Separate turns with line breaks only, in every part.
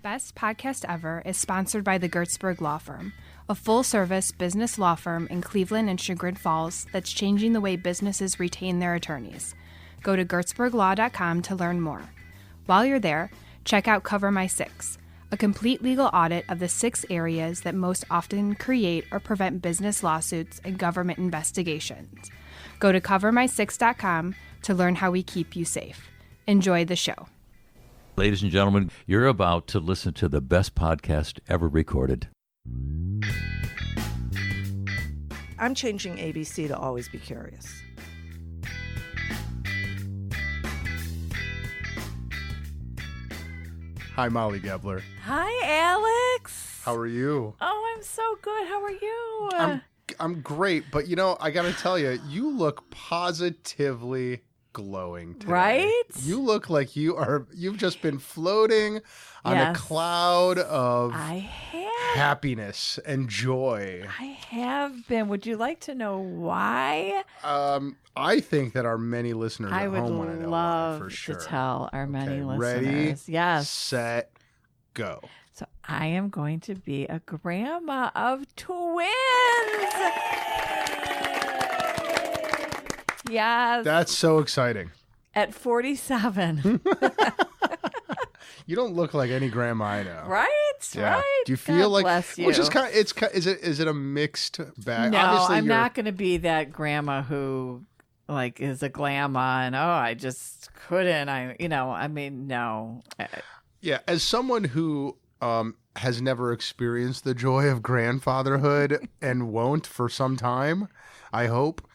Best Podcast Ever is sponsored by the Gertzberg Law Firm, a full-service business law firm in Cleveland and Chagrin Falls that's changing the way businesses retain their attorneys. Go to gertzberglaw.com to learn more. While you're there, check out Cover My Six, a complete legal audit of the 6 areas that most often create or prevent business lawsuits and government investigations. Go to covermysix.com to learn how we keep you safe. Enjoy the show.
Ladies and gentlemen, you're about to listen to the best podcast ever recorded.
I'm changing ABC to always be curious.
Hi, Molly Gebler.
Hi, Alex.
How are you?
Oh, I'm so good. How are you?
I'm great, but I got to tell you, you look positively glowing today.
Right?
You look like you've just been floating on a cloud of happiness and joy.
I have been. Would you like to know why?
I think that our many listeners at home want to know why, for sure.
To tell our many listeners.
Ready?
Yes.
Set, go.
So I am going to be a grandma of twins. Yes.
That's so exciting.
At 47.
You don't look like any grandma I know.
Right?
Yeah.
Right.
Do you feel
God
like,
bless you.
which is kind of, is it a mixed bag?
No,
Obviously
I'm not going to be that grandma who is a glamma and I just couldn't. No.
Yeah, as someone who has never experienced the joy of grandfatherhood and won't for some time, I hope.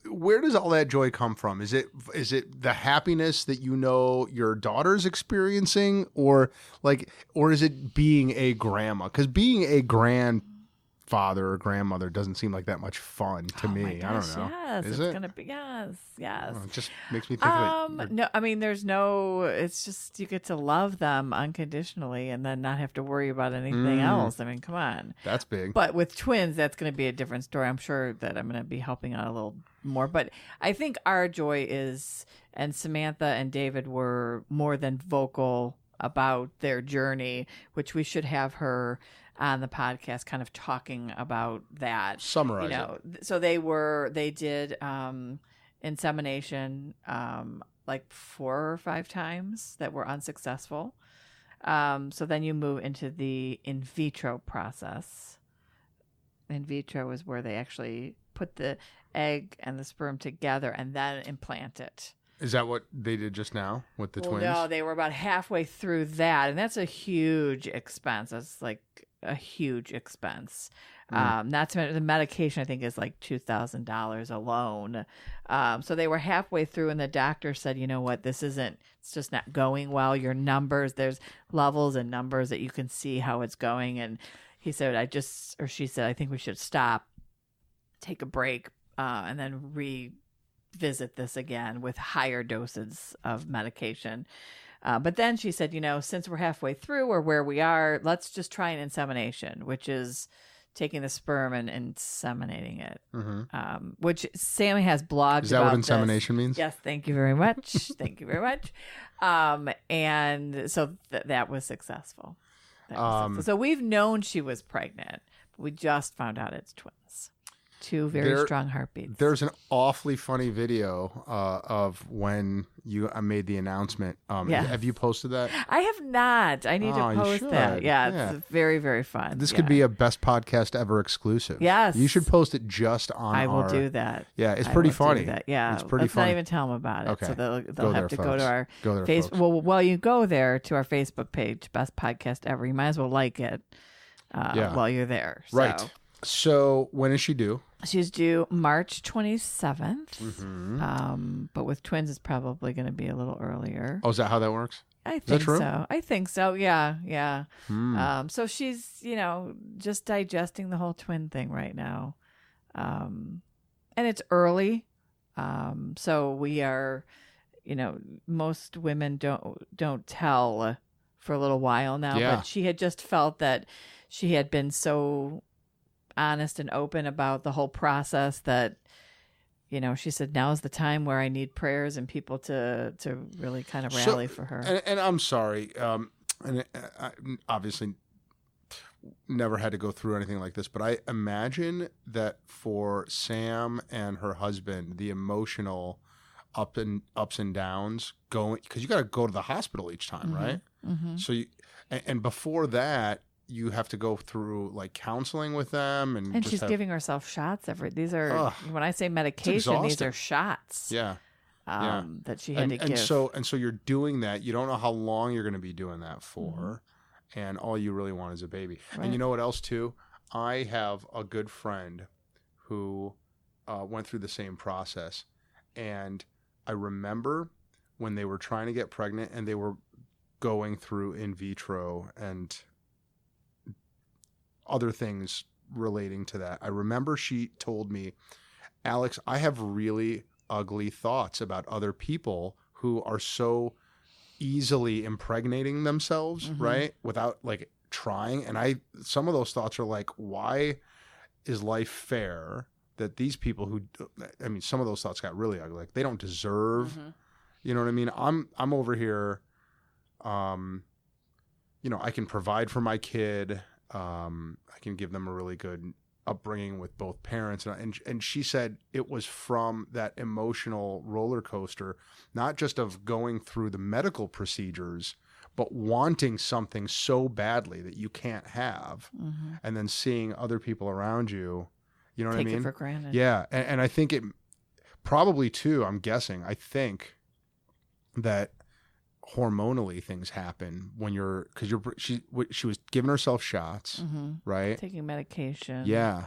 Where does all that joy come from? Is it the happiness that your daughter's experiencing, or is it being a grandma? Because being a grandfather or grandmother doesn't seem like that much fun to me.
My gosh,
I don't know.
Yes,
Is
it's
it?
Gonna be yes.
Oh, it just makes me think of it.
No, there's no. It's just you get to love them unconditionally and then not have to worry about anything else. Come on.
That's big.
But with twins, that's going to be a different story. I'm sure that I'm going to be helping out a little more. But I think our joy is, and Samantha and David were more than vocal about their journey, which we should have her on the podcast kind of talking about that.
Summarize it.
So they did insemination 4 or 5 times that were unsuccessful. So then you move into the in vitro process. In vitro is where they actually put the egg and the sperm together and then implant it.
Is that what they did just now with the twins?
No, they were about halfway through that, and that's a huge expense. That's like a huge expense. Not to mention the medication, I think, is like $2,000 alone. So they were halfway through, and the doctor said, "You know what? It's just not going well. Your numbers, there's levels and numbers that you can see how it's going." And he said, she said, "I think we should stop, take a break, and then revisit this again with higher doses of medication." But then she said, since we're halfway through or where we are, let's just try an insemination, which is taking the sperm and inseminating it, which Sammy has blogged about.
Is that what insemination means?
Yes, thank you very much. Thank you very much. And so that was successful. So we've known she was pregnant, but we just found out it's twins. 2 very strong heartbeats.
There's an awfully funny video of when you made the announcement. Have you posted that?
I have not. I need to post that. Yeah, it's very, very fun.
This could be a Best Podcast Ever exclusive.
Yes.
You should post it just on
I will do that.
Yeah, it's pretty funny.
Yeah,
it's pretty funny.
Let's not even tell them about it.
Okay.
So they'll have to go to our
Facebook.
Well, you go there to our Facebook page, Best Podcast Ever. You might as well like it while you're there.
Right. So when is she due?
She's due March 27th. But with twins, it's probably going to be a little earlier.
Oh, is that how that works?
I think so. I think so. Yeah. So she's, just digesting the whole twin thing right now. And it's early. So we are, most women don't tell for a little while now, but she had just felt that she had been so honest and open about the whole process that she said, now's the time where I need prayers and people to really kind of rally for her.
And I'm sorry. And I obviously never had to go through anything like this, but I imagine that for Sam and her husband, the emotional ups and downs going, because you got to go to the hospital each time, right?
Mm-hmm.
So and before that, you have to go through like counseling with them, and
she's giving herself shots these are when I say medication, these are shots.
Yeah.
That she had to give.
And so you're doing that. You don't know how long you're going to be doing that for, and all you really want is a baby. Right. And you know what else too? I have a good friend who went through the same process, and I remember when they were trying to get pregnant and they were going through in vitro and other things relating to that. I remember she told me, Alex, I have really ugly thoughts about other people who are so easily impregnating themselves, right? Without like trying. And some of those thoughts are like, why is life fair that these people some of those thoughts got really ugly. Like they don't deserve, you know what I mean? I'm over here, I can provide for my kid. I can give them a really good upbringing with both parents. And she said it was from that emotional roller coaster, not just of going through the medical procedures, but wanting something so badly that you can't have, and then seeing other people around you, you know what I mean?
Take it for granted.
Yeah. And I think it probably too, I think that hormonally things happen when she was giving herself shots, right?
Taking medication.
Yeah.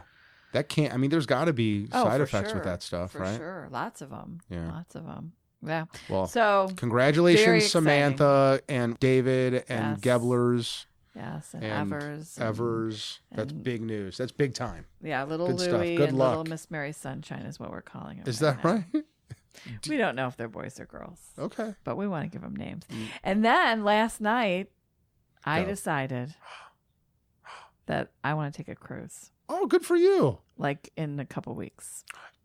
That can't, there's got to be side effects with that stuff, right?
For sure. Lots of them.
Yeah.
Lots of them. Yeah.
Well,
so
congratulations, Samantha and David and
Yes.
Geblers.
Yes. And
Evers. That's
and-
big news. That's big time.
Yeah. Little
Good stuff.
Louie
Good
and
luck.
little Miss Mary Sunshine is what we're calling them.
Is that right?
We don't know if they're boys or girls.
Okay.
But we want to give them names. And then last night, I
Go.
decided that I want to take a cruise,
Oh, good for you.
like in a couple weeks.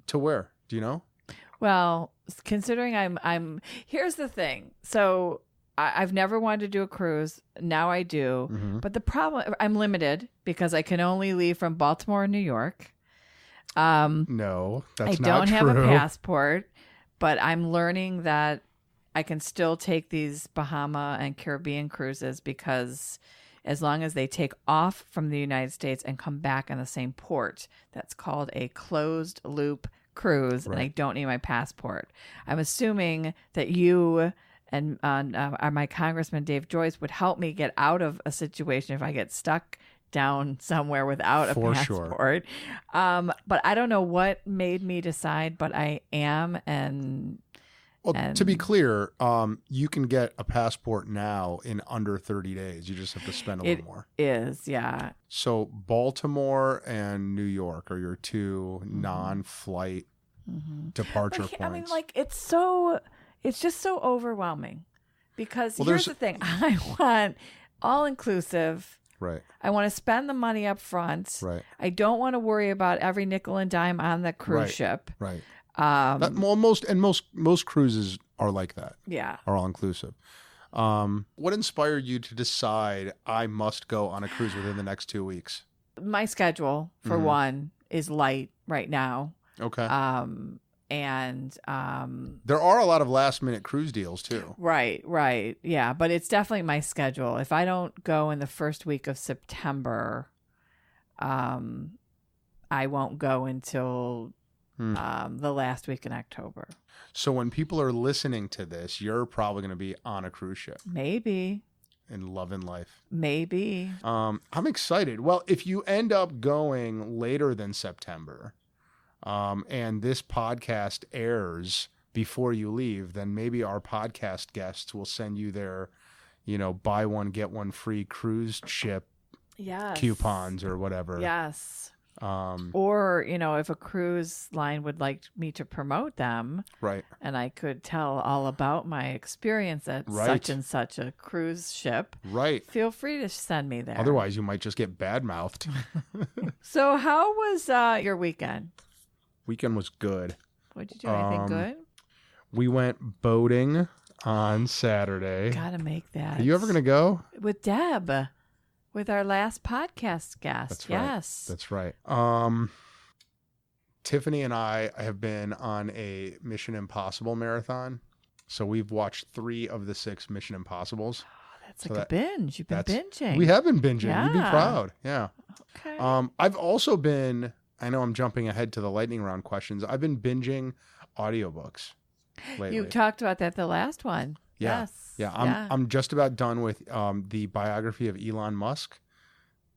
To where? Do you know?
Well, considering I'm here's the thing. So I've never wanted to do a cruise. Now I do. But the problem, I'm limited because I can only leave from Baltimore and New York.
No, that's
I
not
don't have
true.
a passport, but I'm learning that I can still take these Bahama and Caribbean cruises because as long as they take off from the United States and come back in the same port, that's called a closed loop cruise, and I don't need my passport. I'm assuming that you and my Congressman Dave Joyce would help me get out of a situation if I get stuck down somewhere without a
For
passport.
sure.
But I don't know what made me decide, but I am. And
to be clear, you can get a passport now in under 30 days. You just have to spend a little more.
Is, yeah.
So Baltimore and New York are your two non-flight departure points.
It's just so overwhelming because
Well,
here's
there's-
the thing. I want all inclusive.
Right.
I want to spend the money up front.
Right.
I don't want to worry about every nickel and dime on the cruise ship.
Right. Most cruises are like that.
Yeah.
Are all inclusive. What inspired you to decide I must go on a cruise within the next 2 weeks?
My schedule, for one, is light right now.
Okay.
And
there are a lot of last minute cruise deals too.
right. Yeah. But it's definitely my schedule. If I don't go in the first week of September, I won't go until the last week in October.
So when people are listening to this, you're probably going to be on a cruise ship
Maybe.
and loving life.
Maybe.
I'm excited. Well, if you end up going later than September, and this podcast airs before you leave, then maybe our podcast guests will send you their, buy one, get one free cruise ship
Yes.
coupons or whatever.
Yes.
Um,
Or, if a cruise line would like me to promote them,
right.
and I could tell all about my experience at
Right.
such and such a cruise ship,
Right.
feel free to send me there.
Otherwise, you might just get bad-mouthed.
So how was your weekend?
Weekend was good.
What'd you do? Anything good?
We went boating on Saturday.
Gotta make that.
Are you ever going to go?
With Deb, with our last podcast guest.
That's right.
Yes.
That's right. Tiffany and I have been on a Mission Impossible marathon. So we've watched 3 of the 6 Mission Impossibles.
That's like a binge. You've been binging.
We have been binging.
Yeah.
You'd be proud. Yeah.
Okay.
I've also been, I know I'm jumping ahead to the lightning round questions. I've been binging audiobooks lately.
You talked about that the last one.
Yeah.
Yes.
Yeah. I'm just about done with the biography of Elon Musk.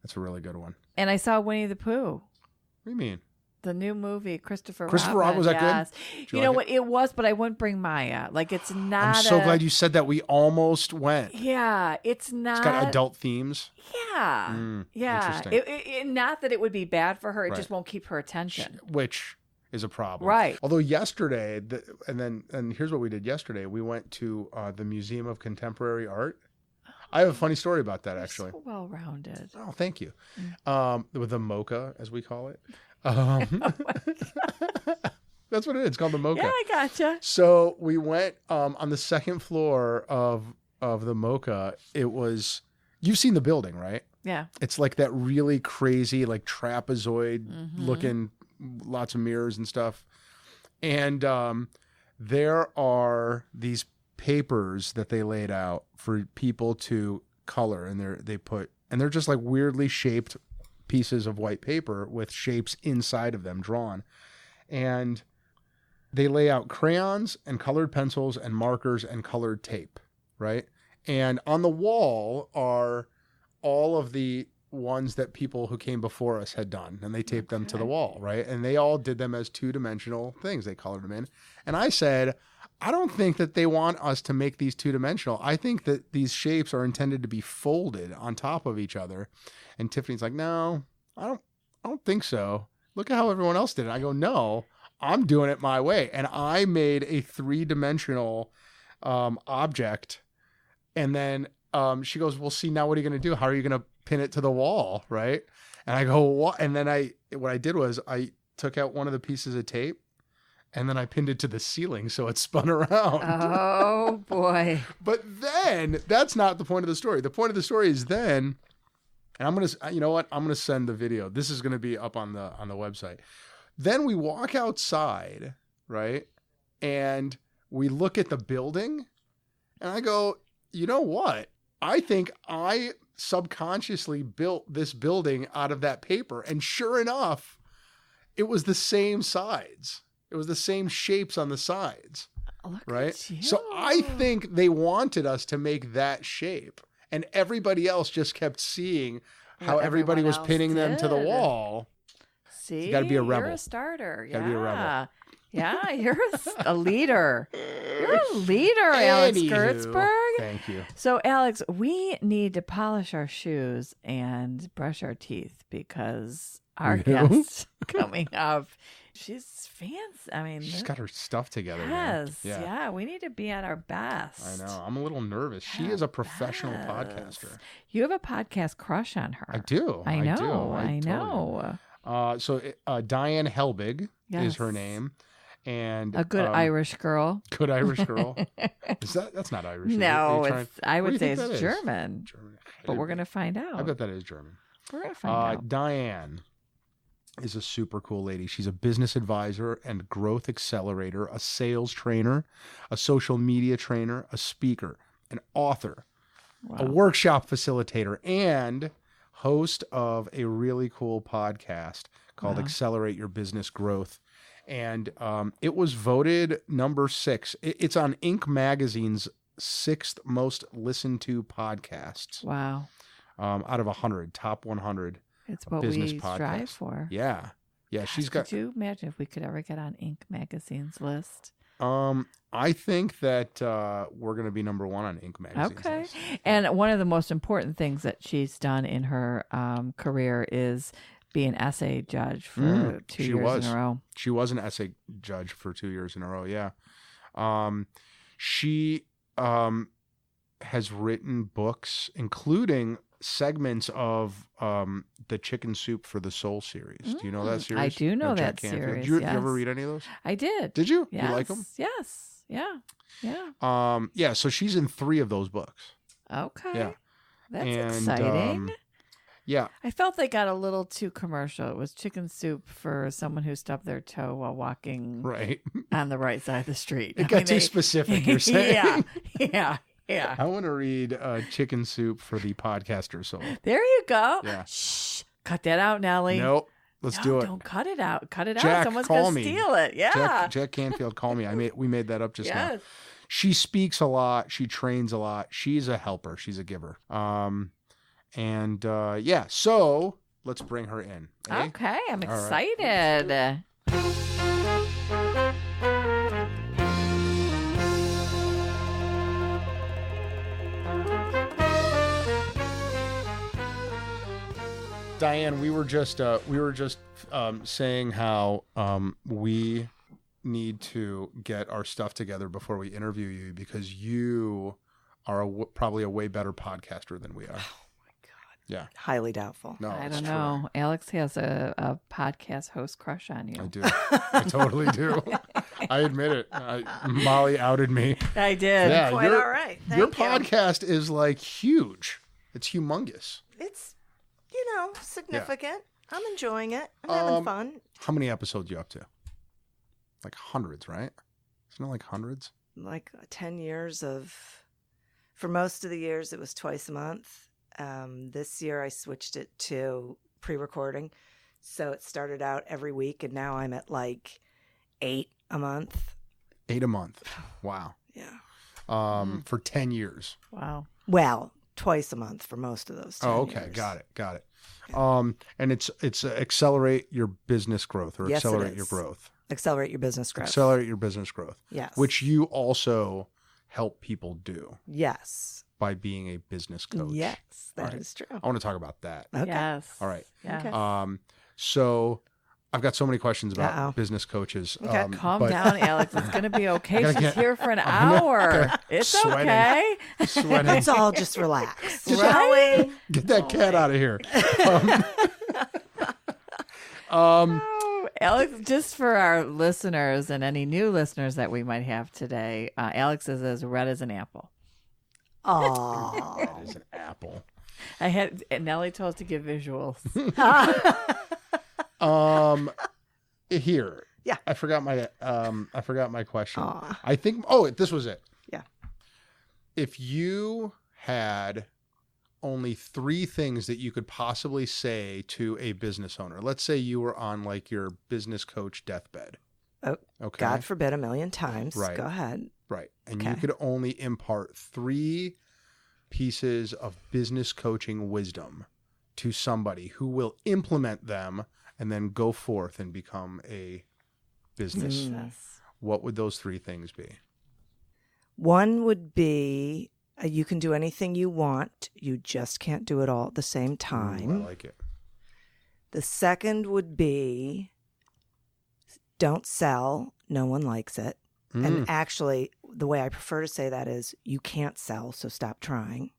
That's a really good one.
And I saw Winnie the Pooh.
What do you mean?
The new movie, Christopher
Robin, was that
yes.
good?
You know what? It was, but I wouldn't bring Maya. Like, it's not.
I'm so glad you said that. We almost went.
Yeah, it's not.
It's got adult themes.
Yeah. Yeah.
Interesting.
Not that it would be bad for her. It
Right.
just won't keep her attention.
Which is a problem.
Right.
Although yesterday, and here's what we did yesterday. We went to the Museum of Contemporary Art. I have a funny story about that, actually.
So well-rounded.
Oh, thank you. With the mocha, as we call it. That's what it is. It's called the mocha.
Yeah, I gotcha.
So we went on the second floor of the mocha. It was, you've seen the building, right?
Yeah.
It's like that really crazy, like trapezoid looking, lots of mirrors and stuff. And there are these papers that they laid out for people to color, and they're just like weirdly shaped pieces of white paper with shapes inside of them drawn. And they lay out crayons and colored pencils and markers and colored tape, right? And on the wall are all of the ones that people who came before us had done, and they taped them to the wall, right? And they all did them as 2-dimensional things. They colored them in. And I said, I don't think that they want us to make these 2-dimensional. I think that these shapes are intended to be folded on top of each other. And Tiffany's like, no, I don't think so. Look at how everyone else did it. I go, no, I'm doing it my way. And I made a 3-dimensional object. And then she goes, well, see, now what are you going to do? How are you going to pin it to the wall? Right. And I go, what? And then what I did was I took out one of the pieces of tape, and then I pinned it to the ceiling so it spun around.
Oh, boy.
But then that's not the point of the story. The point of the story is then, and I'm going to, you know what? I'm going to send the video. This is going to be up on the website. Then we walk outside, right? And we look at the building, and I go, you know what? I think I subconsciously built this building out of that paper. And sure enough, it was the same sides. It was the same shapes on the sides, right? So I think they wanted us to make that shape, and everybody else just kept seeing how everybody was pinning them to the wall.
See,
you got to be a rebel.
You're a starter.
Gotta be a rebel.
Yeah, you're a leader. You're a leader, Alex Gertzberg.
Thank you.
So, Alex, we need to polish our shoes and brush our teeth because our guest coming up, she's fancy. I mean,
she's got her stuff together.
Yes.
Man.
Yeah, we need to be at our best.
I know. I'm a little nervous. She is a professional podcaster.
You have a podcast crush on her.
I do.
I know.
Totally
know.
So Diane Helbig is her name. And
a good Irish girl.
Good Irish girl. That's not Irish?
No, I would say it's German. But we're going to find out.
I bet that is German.
We're going to find out.
Diane is a super cool lady. She's a business advisor and growth accelerator, a sales trainer, a social media trainer, a speaker, an author, a workshop facilitator, and host of a really cool podcast called Accelerate Your Business Growth. And it was voted number 6. It's on Inc. Magazine's 6th most listened to podcasts.
Wow.
Out of 100, top 100.
It's what
business
we
podcasts.
strive for.
Yeah. Yeah. She's got.
Could you imagine if we could ever get on Inc. Magazine's list?
I think that we're going to be number 1 on Inc. Magazine's list.
And one of the most important things that she's done in her career is be an essay judge for 2 years in a row.
She was an essay judge for 2 years in a row. Yeah. She has written books, including segments of the Chicken Soup for the Soul series. Do you know that series?
I do know
Jack
that
Canfield?
series.
Did you
yes.
ever read any of those?
I did.
Did you?
Yes.
You like them?
Yes. Yeah.
Yeah. So she's in 3 of those books.
Okay.
Yeah.
That's exciting.
Yeah.
I felt they got a little too commercial. It was chicken soup for someone who stubbed their toe while walking
Right.
on the right side of the street.
It got too specific, you're saying?
Yeah.
I want to read Chicken Soup for the Podcaster Soul.
There you go.
Yeah.
Shh. Cut that out, Nellie.
Nope. Let's do it.
Don't cut it out. Cut it out.
Jack,
Someone's
call
gonna
me.
steal it. Yeah.
Jack Canfield, call me. We made that up just now.
Yes.
She speaks a lot. She trains a lot. She's a helper. She's a giver. Yeah. So let's bring her in. Eh?
Okay. I'm
All right.
excited.
Diane, we were just saying how we need to get our stuff together before we interview you because you are probably a way better podcaster than we are.
Oh my God.
Yeah.
Highly doubtful.
No,
I
it's
don't
true.
know. Alex has a podcast host crush on you.
I do. I totally do. I admit it. Molly outed me.
I did.
Yeah,
Quite all right. Thank
your
you.
podcast is like huge. It's humongous.
It's, significant. I'm enjoying it. I'm having fun.
How many episodes are you up to? Like hundreds, right? Isn't it like hundreds?
Like 10 years for most of the years, it was twice a month. This year, I switched it to pre-recording. So it started out every week, and now I'm at like 8 a month.
8 a month. Wow.
Yeah.
For 10 years.
Wow.
Well, twice a month for most of those 10
okay.
years.
Got it. And it's accelerate your business growth or
Yes, it
accelerate
is.
your growth.
Accelerate your business growth.
Accelerate your business growth.
Yes.
Which you also help people do
Yes.
by being a business coach.
Yes, that
All
is
right.
true.
I want to talk about that.
Okay.
Yes.
All right.
Yes.
Okay.
So I've got so many questions about
Uh-oh.
business coaches.
Okay.
Calm
but-
down, Alex. It's going to be okay.
gotta
She's
get-
here for an
I'm gonna-
hour. It's
sweating.
okay.
Sweating.
Let's all just relax.
Just-
Shall we?
Get that cat out of here.
Oh, Alex, just for our listeners and any new listeners that we might have today, Alex is as red as an apple.
Oh.
That is an apple.
And Nellie told us to give visuals.
Here.
Yeah.
I forgot my question.
Aw.
I think this was it.
Yeah.
If you had only 3 things that you could possibly say to a business owner, let's say you were on like your business coach deathbed.
Oh,
Okay.
God forbid a million times.
Right.
Go ahead.
Right. And you
Okay.
could only impart 3 pieces of business coaching wisdom to somebody who will implement them and then go forth and become a business.
Yes.
What would those 3 things be?
One would be you can do anything you want. You just can't do it all at the same time.
Ooh, I like it.
The second would be don't sell. No one likes it. And actually, the way I prefer to say that is you can't sell, so stop trying.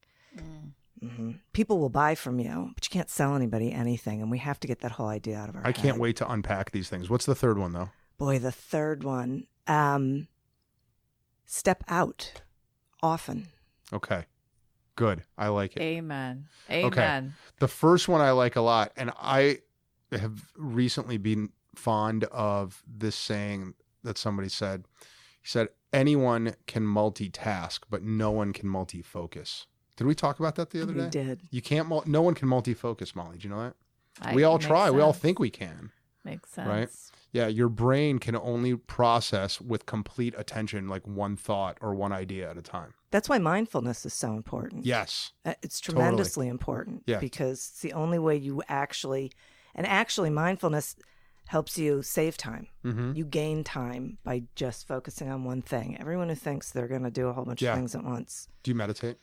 Mm-hmm. People will buy from you, but you can't sell anybody anything. And we have to get that whole idea out of our
I
head.
can't wait to unpack these things. What's the third one, though?
Boy, the third one, step out often.
Okay. Good. I like it.
Amen.
Okay.
Amen.
The first one I like a lot, and I have recently been fond of this saying that somebody said. He said, anyone can multitask, but no one can multifocus. Did we talk about that the other
We
day?
did.
You can't, no one can multifocus, Molly. Do you know that?
I-
We all
makes
try. We all
sense.
think we can.
Makes sense.
Right? Yeah, your brain can only process with complete attention like one thought or one idea at a time.
That's why mindfulness is so important.
Yes.
It's tremendously important
Yeah.
because it's the only way you actually mindfulness helps you save time.
Mm-hmm.
You gain time by just focusing on one thing. Everyone who thinks they're going to do a whole bunch
Yeah.
of things at once.
Do you meditate?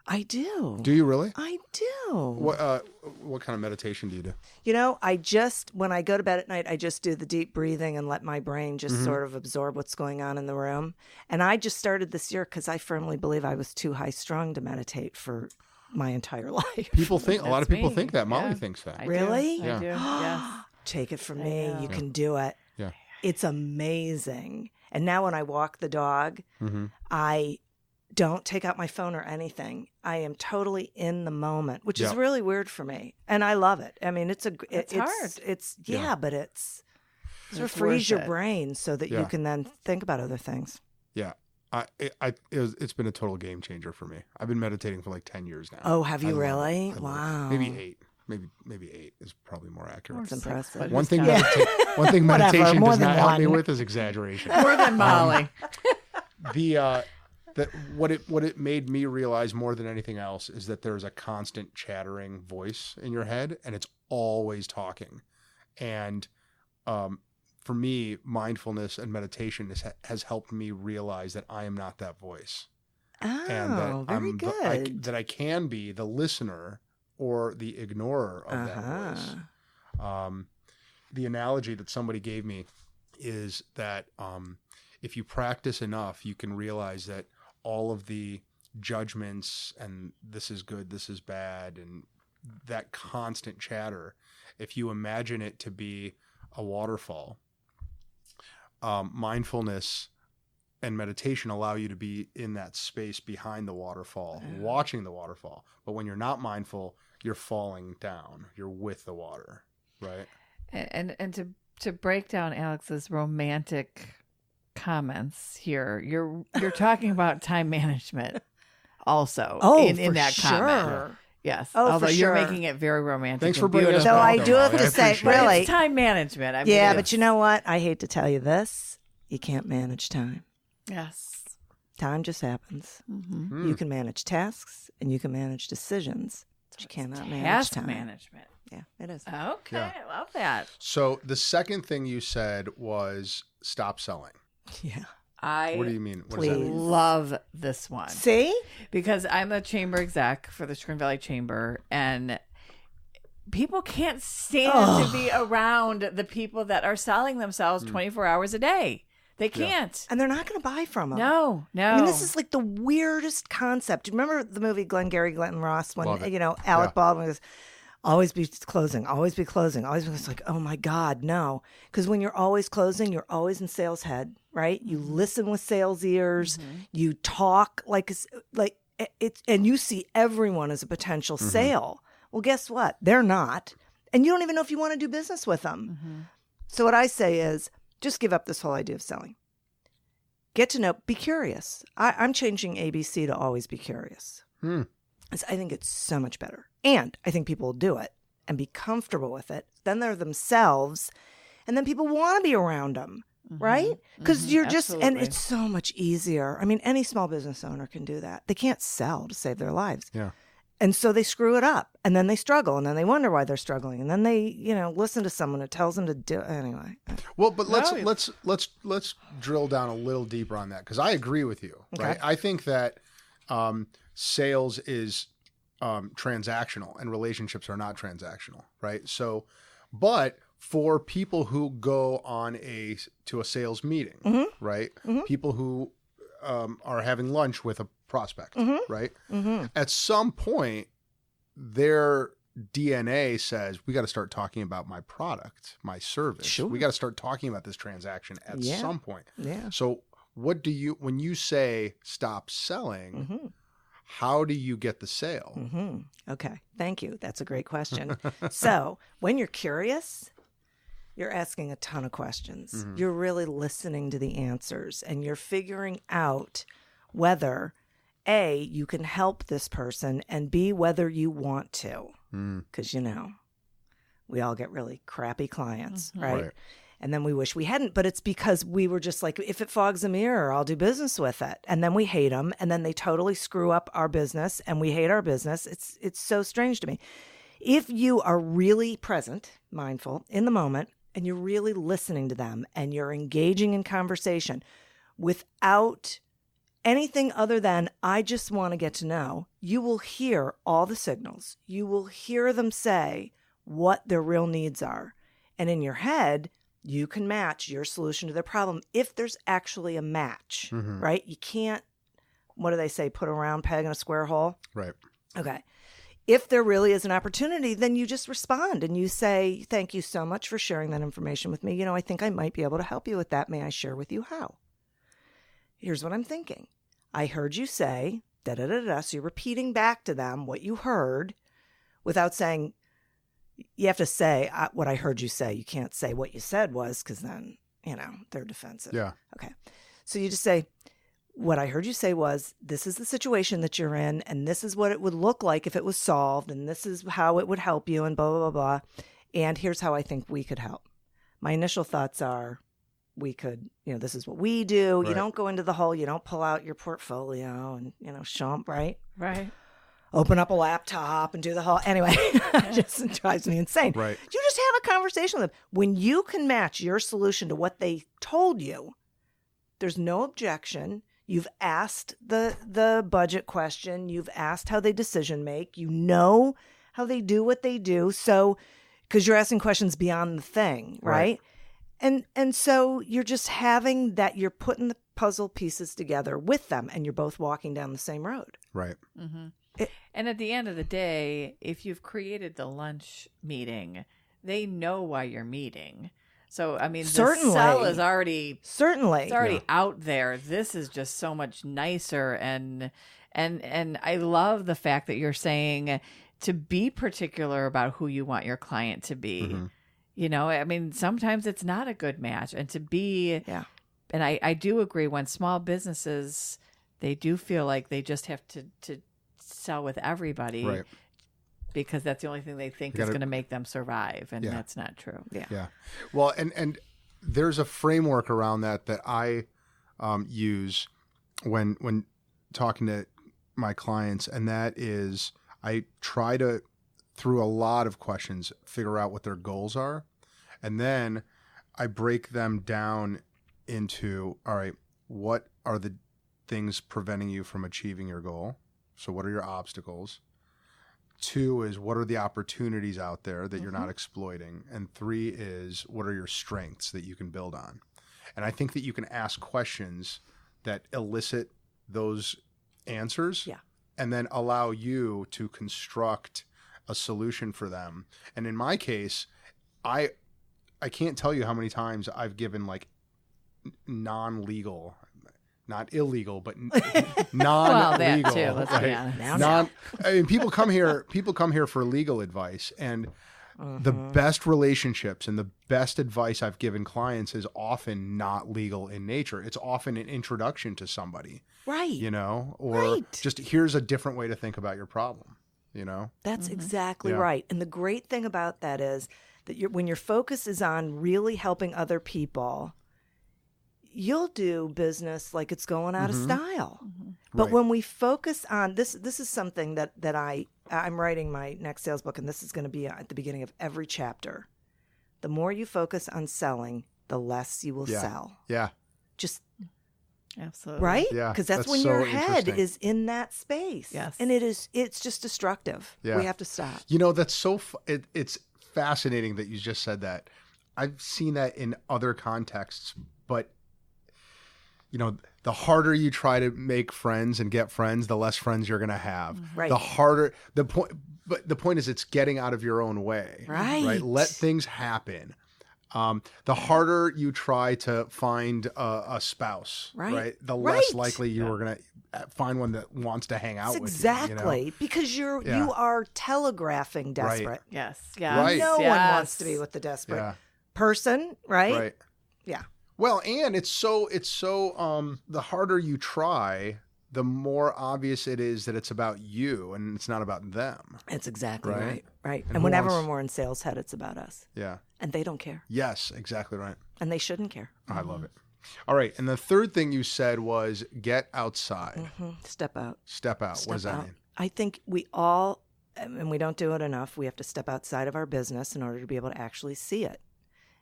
I do.
Do you really?
I do.
What kind of meditation do you do?
You know, when I go to bed at night, I just do the deep breathing and let my brain just sort of absorb what's going on in the room. And I just started this year because I firmly believe I was too high strung to meditate for my entire life.
People think a lot of
That's
people
me.
think that. Molly
Yeah.
thinks that.
I do.
Really?
I do. Yes.
Take it from
I
me.
know.
You can do it.
Yeah.
It's amazing. And now when I walk the dog, I don't take out my phone or anything. I am totally in the moment, which is
Yeah.
really weird for me. And I love it. I mean, it's hard. It's
Yeah.
but it's sort of
It's
frees
worth
your
it.
brain so that
Yeah.
you can then think about other things.
Yeah. It's been a total game changer for me. I've been meditating for like 10 years now.
Oh, have
I
you
love it.
really?
I love it.
Wow.
Maybe 8. Maybe 8 is probably more accurate.
That's impressive.
but
One
who's
thing,
counting?
one thing
Whatever,
meditation
more
does
than
not help me
one.
with is exaggeration.
More than Molly.
What it made me realize more than anything else is that there's a constant chattering voice in your head, and it's always talking. And for me, mindfulness and meditation has helped me realize that I am not that voice, and that
Oh, very good.
that I can be the listener or the ignorer of that voice. The analogy that somebody gave me is that if you practice enough, you can realize that all of the judgments and this is good, this is bad, and that constant chatter, if you imagine it to be a waterfall, mindfulness and meditation allow you to be in that space behind the waterfall, watching the waterfall. But when you're not mindful, you're falling down. You're with the water, right?
And to break down Alex's romantic comments here, you're talking about time management also in
for
that
sure.
comment. Yes.
Oh, for
although you're
sure.
making it very romantic.
Thanks
and
for bringing us
beautiful.
So
back,
I
though,
do have
Molly.
to say,
appreciate it.
really,
It's time management. I mean,
yeah,
it
but
is.
you know what? I hate to tell you this. You can't manage time.
Yes.
Time just happens.
Mm-hmm.
You can manage tasks and you can manage decisions, but you cannot manage
Task
time.
management.
Yeah, it is.
Okay,
Yeah.
I love that.
So the second thing you said was stop selling.
Yeah.
What do you mean? What does that
Please.
mean?
Love this one
See?
because I'm a chamber exec for the Chagrin Valley Chamber, and people can't stand to be around the people that are selling themselves 24 hours a day. They can't.
And they're not going to buy from them.
No.
I mean, this is like the weirdest concept. Do you remember the movie Glengarry Glen Ross when,
Love it.
Alec
Yeah.
Baldwin goes, always be closing, always be closing, always be. It's like, oh my God, no. Because when you're always closing, you're always in sales head, right? You listen with sales ears. You talk like it's, and you see everyone as a potential sale. Well, guess what? They're not. And you don't even know if you want to do business with them. So what I say is just give up this whole idea of selling. Get to know, be curious. I'm changing ABC to always be curious. 'Cause I think it's so much better. And I think people will do it and be comfortable with it. Then they're themselves. And then people want to be around them, right? Because you're just, and
Absolutely.
it's so much easier. I mean, any small business owner can do that. They can't sell to save their lives.
Yeah.
And so they screw it up, and then they struggle, and then they wonder why they're struggling, and then they, listen to someone who tells them to do anyway.
Well, but let's
No.
let's drill down a little deeper on that because I agree with you. Right?
Okay.
I think that sales is transactional and relationships are not transactional. Right. So, but for people who go on to a sales meeting, right? People who are having lunch with a prospect, right? At some point, their DNA says we got to start talking about my product, my service.
Sure.
We got to start talking about this transaction at
Yeah.
some point.
Yeah.
So, what do you when you say stop selling? How do you get the sale?
Okay. Thank you. That's a great question. So when you're curious, you're asking a ton of questions. You're really listening to the answers and you're figuring out whether A, you can help this person, and B, whether you want to. Because, we all get really crappy clients, right?
Right.
And then we wish we hadn't, but it's because we were just like, if it fogs a mirror, I'll do business with it. And then we hate them, and then they totally screw up our business, and we hate our business. It's so strange to me. If you are really present, mindful, in the moment, and you're really listening to them, and you're engaging in conversation without anything other than, I just want to get to know, you will hear all the signals. You will hear them say what their real needs are. And in your head, you can match your solution to their problem if there's actually a match, right? You can't, what do they say, put a round peg in a square hole?
Right.
Okay. If there really is an opportunity, then you just respond and you say, thank you so much for sharing that information with me. You know, I think I might be able to help you with that. May I share with you how? Here's what I'm thinking. I heard you say, da-da-da-da. So you're repeating back to them what you heard without saying, you have to say what I heard you say. You can't say what you said was, because then, you know, they're defensive.
Yeah.
Okay. So you just say, what I heard you say was, this is the situation that you're in, and this is what it would look like if it was solved, and this is how it would help you, and blah, blah, blah, blah. And here's how I think we could help. My initial thoughts are, we could, you know, this is what we do.
Right.
You don't go into the whole, you don't pull out your portfolio and, you know, shump, right?
Right.
Open up a laptop and do the whole, anyway, it just drives me insane.
Right.
You just have a conversation with them. When you can match your solution to what they told you, there's no objection. You've asked the budget question. You've asked how they decision make. You know how they do what they do. So, because you're asking questions beyond the thing, right? And so you're just having that, you're putting the puzzle pieces together with them, and you're both walking down the same road.
Right.
Mm-hmm. And at the end of the day, if you've created the lunch meeting, they know why you're meeting. So, I mean,
Certainly.
the sell is already
Certainly.
it's already out there. This is just so much nicer, and I love the fact that you're saying to be particular about who you want your client to be.
Mm-hmm.
You know, I mean, sometimes it's not a good match, and to be,
Yeah.
and I do agree, when small businesses, they do feel like they just have to sell with everybody,
Right.
because that's the only thing they think
You
is
gotta-
going to make them survive, and
Yeah.
that's not true.
Yeah. Well, and there's a framework around that I use when talking to my clients, and that is I try to, through a lot of questions, figure out what their goals are, and then I break them down into, all right, what are the things preventing you from achieving your goal? So what are your obstacles? 2 is, what are the opportunities out there that you're not exploiting? And 3 is, what are your strengths that you can build on? And I think that you can ask questions that elicit those answers,
Yeah.
and then allow you to construct a solution for them. And in my case, I can't tell you how many times I've given like non-legal, not illegal, but non-legal.
Well, that too. Let's be
right?
honest.
I mean, people come here for legal advice, and the best relationships and the best advice I've given clients is often not legal in nature. It's often an introduction to somebody,
Right.
you know, or
Right.
just here's a different way to think about your problem, you know?
That's exactly
Yeah.
right. And the great thing about that is that when your focus is on really helping other people, you'll do business like it's going out of style. But
Right.
when we focus on this is something that I'm writing my next sales book, and this is going to be at the beginning of every chapter. The more you focus on selling, the less you will
Yeah.
sell.
Yeah.
Just
Absolutely.
right?
Yeah,
Because that's
that's
when
so
your head
interesting.
is in that space.
Yes.
And it's just destructive.
Yeah.
We have to stop.
You know, that's so, it's fascinating that you just said that. I've seen that in other contexts, but you know, the harder you try to make friends and get friends, the less friends you're going to have.
Right.
The harder the point is, it's getting out of your own way.
Right.
Let things happen. The harder you try to find a spouse,
Right.
the less
Right.
likely you are going to find one that wants to hang out with
Exactly.
you. You know?
Because you
Yeah.
are telegraphing desperate.
Yes. Yes.
Right.
No one
Yes.
wants to be with the desperate
Yeah.
person, right?
Right.
Yeah.
Well, and it's so the harder you try, the more obvious it is that it's about you and it's not about them.
That's exactly
Right.
right. Right.
And
And
who
whenever
wants-
when we're in sales head, it's about us.
Yeah.
And they don't care.
Yes, exactly right.
And they shouldn't care.
I love it. All right. And the third thing you said was get outside.
Step out.
Step out. What does
Step
that
out.
mean?
I think we all, and we don't do it enough, we have to step outside of our business in order to be able to actually see it.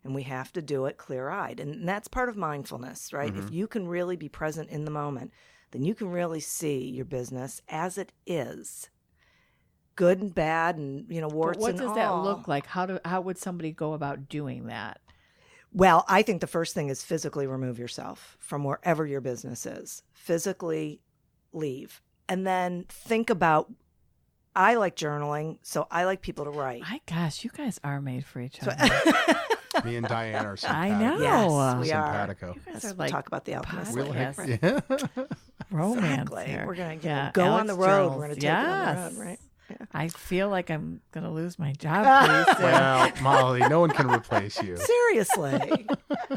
And we have to do it clear-eyed. And that's part of mindfulness, right? If you can really be present in the moment, then you can really see your business as it is. Good and bad and,
But
warts
what
and
does
all.
that look like? How would somebody go about doing that?
Well, I think the first thing is physically remove yourself from wherever your business is. Physically leave. And then think about I like journaling, so I like people to write.
My gosh, you guys are made for each other.
Me and Diane are simpatico.
I know.
Yes, we are.
Simpatico.
You guys
Let's
are like
talk about the alchemist
We
later.
like,
podcast
yeah.
romance
Exactly.
here.
We're going to
Yeah,
go
Alex
on the road.
journals.
We're going to take it on the
Yes.
road, right?
I feel like I'm going to lose my job pretty soon.
Well, Molly, no one can replace you.
Seriously.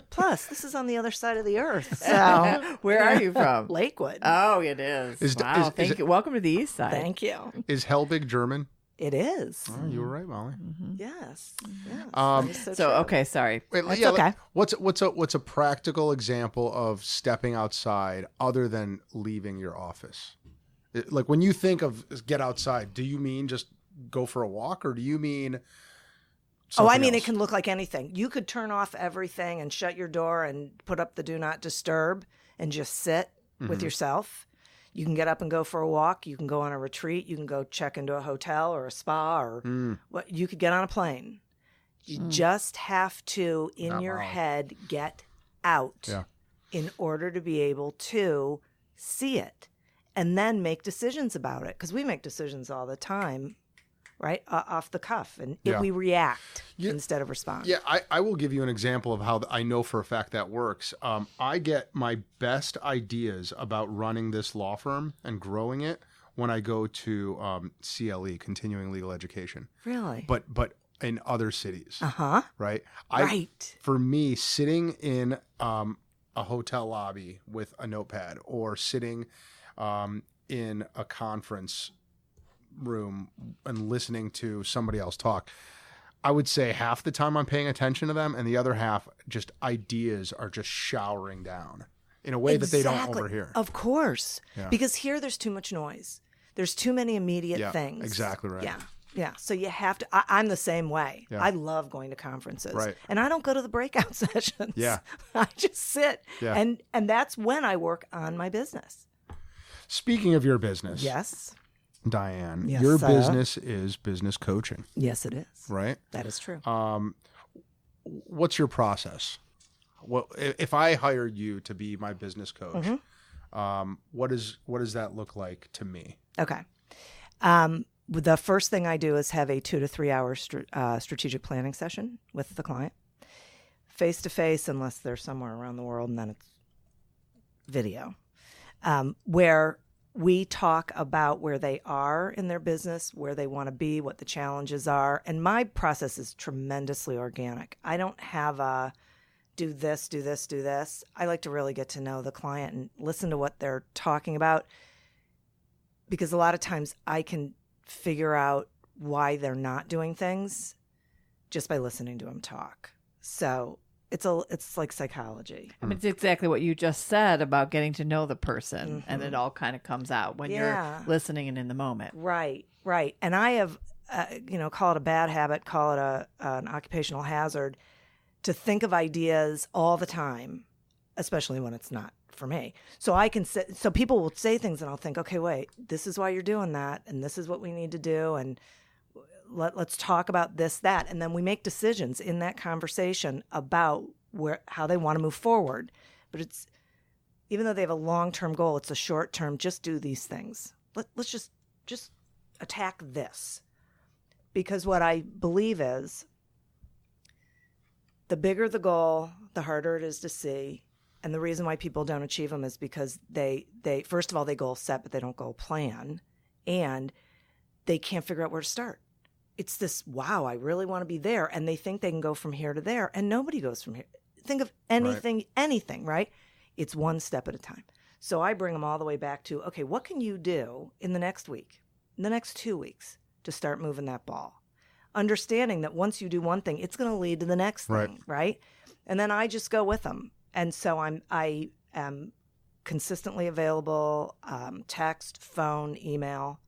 Plus, this is on the other side of the earth. So,
Where are you from?
Lakewood.
Oh, it is. Wow,
is
thank
it-
you. Welcome to the East Side.
Thank you.
Is Helbig German?
It is.
Oh, you were right, Molly.
Yes. Yes.
Um,
that is so
So,
true.
okay, sorry.
Wait,
That's
yeah,
okay.
What's a practical example of stepping outside other than leaving your office? Like when you think of get outside, do you mean just go for a walk, or do you mean?
Oh, I
something
mean,
else?
it can look like anything. You could turn off everything and shut your door and put up the do not disturb and just sit with yourself. You can get up and go for a walk. You can go on a retreat. You can go check into a hotel or a spa, or what. You could get on a plane. You just have to, in
Not
your
Molly.
head, get out
Yeah.
in order to be able to see it and then make decisions about it. Because we make decisions all the time, right? Off the cuff. And
Yeah.
we react
Yeah.
instead of respond.
Yeah, I will give you an example of how I know for a fact that works. I get my best ideas about running this law firm and growing it when I go to CLE, continuing legal education,
Really?
but in other cities,
Uh-huh.
right?
Right.
For me, sitting in a hotel lobby with a notepad, or sitting in a conference room and listening to somebody else talk, I would say half the time I'm paying attention to them, and the other half, just ideas are just showering down in a way that they don't
Exactly.
overhear.
Of course.
Yeah.
Because here there's too much noise. There's too many immediate
Yeah,
things.
exactly right.
Yeah. Yeah. So you have to, I'm the same way.
Yeah.
I love going to conferences.
Right.
And I don't go to the breakout sessions.
Yeah.
I just sit.
Yeah.
And that's when I work on my business.
Speaking of your business,
Yes.
Diane,
Yes,
your
sir.
business is business coaching,
Yes, it is.
right?
That is true.
What's your process? Well, if I hired you to be my business coach,
Mm-hmm.
what does that look like to me?
Okay. The first thing I do is have a 2 to 3 hour strategic planning session with the client, face to face, unless they're somewhere around the world, and then it's video, where we talk about where they are in their business, where they want to be, what the challenges are. And my process is tremendously organic. I don't have a do this, do this, do this. I like to really get to know the client and listen to what they're talking about, because a lot of times I can figure out why they're not doing things just by listening to them talk. So it's like psychology.
I mean, it's exactly what you just said about getting to know the person, and it all kind of comes out when
Yeah.
you're listening and in the moment.
Right, right. And I have, call it a bad habit, call it an occupational hazard, to think of ideas all the time, especially when it's not for me. So I can sit, so people will say things and I'll think, okay, wait, this is why you're doing that, and this is what we need to do, and let's talk about this, that, and then we make decisions in that conversation about how they want to move forward. But it's, even though they have a long-term goal, it's a short-term, just do these things. Let's just attack this. Because what I believe is, the bigger the goal, the harder it is to see. And the reason why people don't achieve them is because they first of all, they goal set, but they don't goal plan. And they can't figure out where to start. It's this, wow, I really want to be there. And they think they can go from here to there. And nobody goes from here. Think of anything, right? It's one step at a time. So I bring them all the way back to, okay, what can you do in the next week, in the next 2 weeks to start moving that ball? Understanding that once you do one thing, it's going to lead to the next thing, right? And then I just go with them. And so I am consistently available, text, phone, email,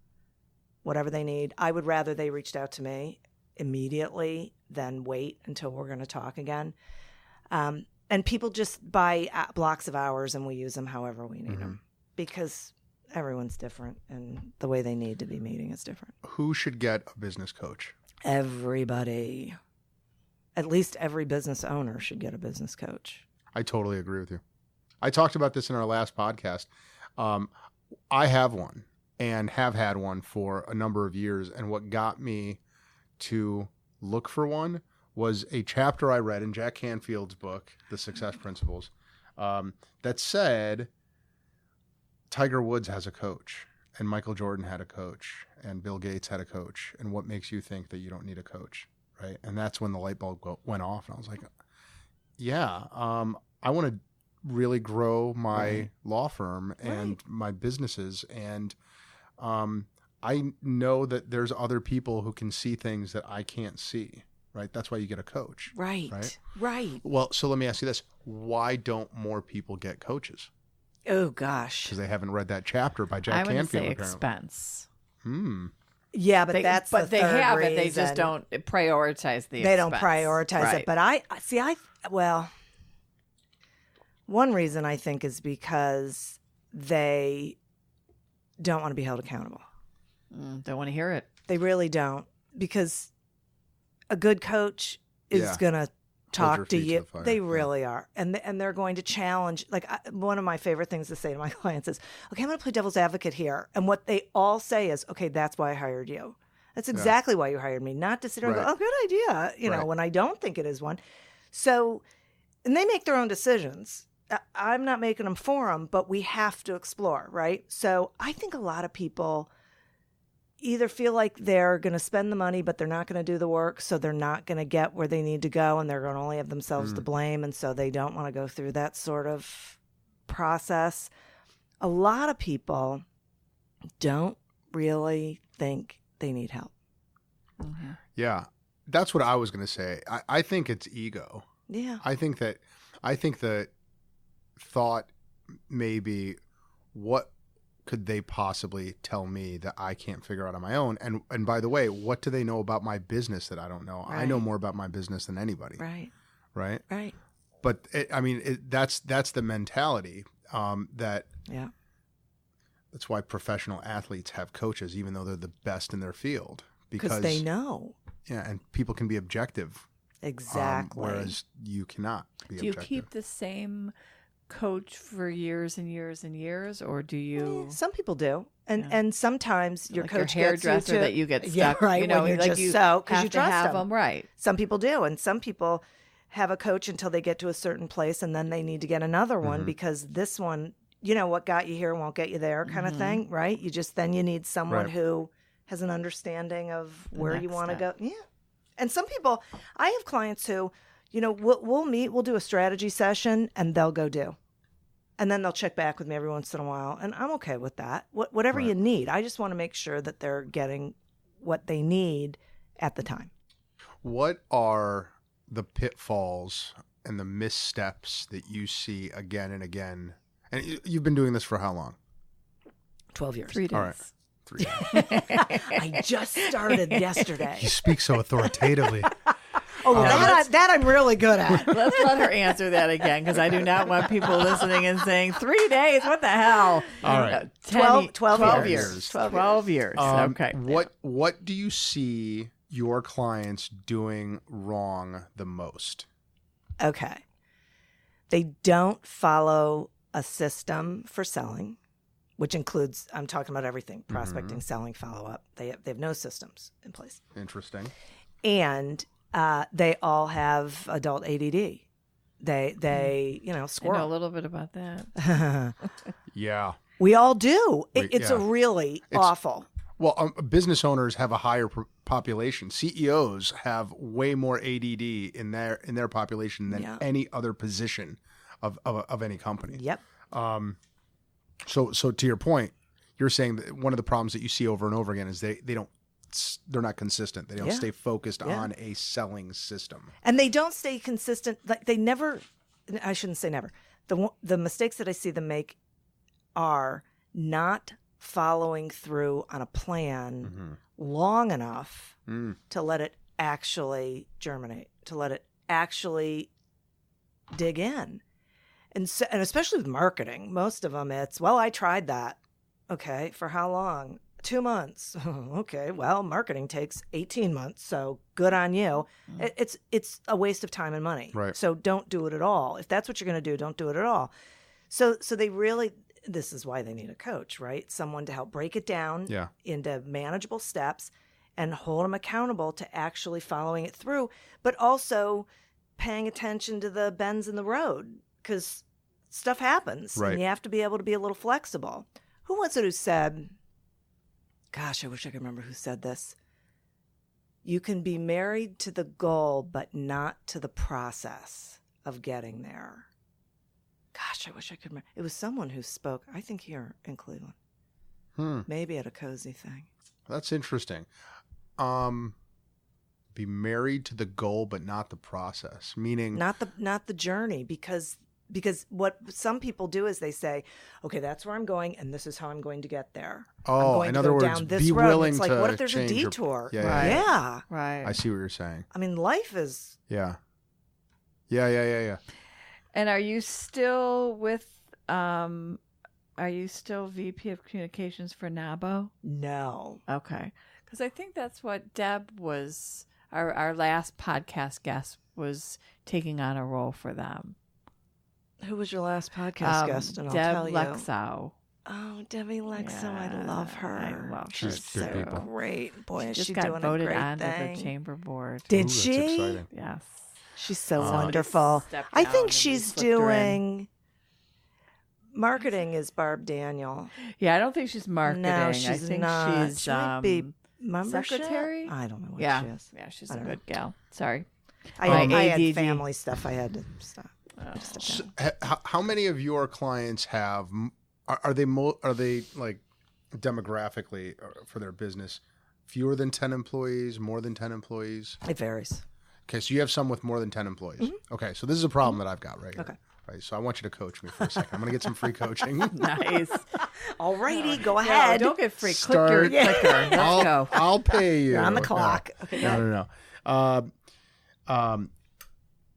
whatever they need. I would rather they reached out to me immediately than wait until we're going to talk again. And people just buy blocks of hours and we use them however we need them, because everyone's different and the way they need to be meeting is different.
Who should get a business coach?
Everybody. At least every business owner should get a business coach.
I totally agree with you. I talked about this in our last podcast. I have one, and have had one for a number of years. And what got me to look for one was a chapter I read in Jack Canfield's book, The Success Principles, that said Tiger Woods has a coach, and Michael Jordan had a coach, and Bill Gates had a coach. And what makes you think that you don't need a coach, right? And that's when the light bulb went off. And I was like, yeah, I want to really grow my law firm and my businesses. And I know that there's other people who can see things that I can't see, right? That's why you get a coach.
Right.
Well, so let me ask you this. Why don't more people get coaches?
Oh, gosh.
Because they haven't read that chapter by Jack Canfield.
I would say
apparently.
expense.
Yeah, but that's
but
the
they
third
have
reason.
it. They just don't prioritize the
They
expense.
don't prioritize it. But one reason I think is because they don't want to be held accountable.
Don't want to hear it.
They really don't, because a good coach is going to talk to you. They really are. And they're going to challenge. Like, one of my favorite things to say to my clients is, okay, I'm going to play devil's advocate here. And what they all say is, okay, that's why I hired you. That's exactly why you hired me. Not to sit there and go, oh, good idea, you know, when I don't think it is one. So, and they make their own decisions. I'm not making them for them, but we have to explore, right? So I think a lot of people either feel like they're going to spend the money, but they're not going to do the work, so they're not going to get where they need to go, and they're going to only have themselves to blame, and so they don't want to go through that sort of process. A lot of people don't really think they need help.
Mm-hmm.
Yeah, that's what I was going to say. I think it's ego.
Yeah.
I think that thought maybe, what could they possibly tell me that I can't figure out on my own? And by the way, what do they know about my business that I don't know?
Right.
I know more about my business than anybody. Right. But that's the mentality that.
Yeah.
That's why professional athletes have coaches, even though they're the best in their field, because
they know.
Yeah, and people can be objective.
Exactly.
Whereas you cannot be
objective.
Do you
keep the same coach for years and years and years, or do you?
Some people do, and sometimes your
like
coach
your hairdresser that you get stuck.
Right.
You know,
when you're
like
just because you trust
have
them.
Right.
Some people do, and some people have a coach until they get to a certain place, and then they need to get another one because this one, you know, what got you here won't get you there, kind of thing, right? You need someone who has an understanding of where you want to go. Yeah. And some people, I have clients who, you know, we'll meet, we'll do a strategy session, and they'll go do. And then they'll check back with me every once in a while, and I'm okay with that. Whatever you need. I just want to make sure that they're getting what they need at the time.
What are the pitfalls and the missteps that you see again and again? And you've been doing this for how long?
12 years.
3 days.
All right. 3 days.
I just started yesterday.
You speak so authoritatively.
That I'm really good at.
Let's let her answer that again, because I do not want people listening and saying 3 days. What the hell?
All right.
12
years. 12 years. Okay.
What do you see your clients doing wrong the most?
Okay. They don't follow a system for selling, which includes, I'm talking about everything, prospecting, selling, follow-up. They have no systems in place.
Interesting.
And they all have adult ADD. They squirrel.
I know a little bit about that.
Yeah.
We all do. It's really awful.
Well, business owners have a higher population. CEOs have way more ADD in their population than any other position of any company.
Yep.
So to your point, you're saying that one of the problems that you see over and over again is they're not consistent. They don't stay focused on a selling system.
And they don't stay consistent. Like they never, I shouldn't say never. The mistakes that I see them make are not following through on a plan long enough to let it actually germinate, to let it actually dig in. And especially with marketing, most of them it's, well, I tried that. Okay, for how long? 2 months. Okay, well, marketing takes 18 months, so good on you. It's a waste of time and money.
Right.
So don't do it at all. If that's what you're going to do, don't do it at all. So they really, this is why they need a coach, right? Someone to help break it down into manageable steps and hold them accountable to actually following it through, but also paying attention to the bends in the road, because stuff happens and you have to be able to be a little flexible. Who was it who said, gosh, I wish I could remember who said this. You can be married to the goal, but not to the process of getting there. Gosh, I wish I could remember. It was someone who spoke, I think, here in Cleveland. Maybe at a cozy thing.
That's interesting. Be married to the goal, but not the process. Meaning
not the journey, because what some people do is they say, okay, that's where I'm going, and this is how I'm going to get there.
Oh,
I'm going
in
to
other
go
words,
down this
be
road.
willing
It's like,
to
what if there's a
change your-
detour?
Yeah.
Right.
I see what you're saying.
I mean, life is.
Yeah.
And are you still with? Are you still VP of Communications for NABO?
No.
Okay, because I think that's what Deb was. Our last podcast guest was taking on a role for them.
Who was your last podcast guest? And I'll tell you.
Deb Lexow.
Oh, Debbie Lexow, I love her.
I love her.
She's
She's good
so
people.
great. Boy, is
Just
she
got
doing
voted
a great
onto
thing.
the chamber board.
Did
Ooh, that's
she?
exciting.
Yes.
She's so
Somebody
wonderful.
stepped
I
down
think
and
she's
we slipped her in.
doing marketing is Barb Daniel.
Yeah, I don't think she's marketing.
No, she's
I think
not.
she's
She might be membership?
secretary.
I don't know what
Yeah,
she is.
yeah, she's
I
a
don't
good gal. Sorry.
I
My
had
ADD.
family stuff. I had to stop.
So, how many of your clients have? Are they like demographically for their business fewer than 10 employees, more than 10 employees?
It varies.
Okay, so you have some with more than 10 employees. Okay, so this is a problem that I've got right here.
Okay.
Right, so I want you to coach me for a second. I'm going to get some free coaching.
Nice.
Alrighty, go
No,
ahead.
don't get free. Click
Start-
your clicker. Let's go.
I'll pay you.
You're on the
No.
clock. Okay,
No.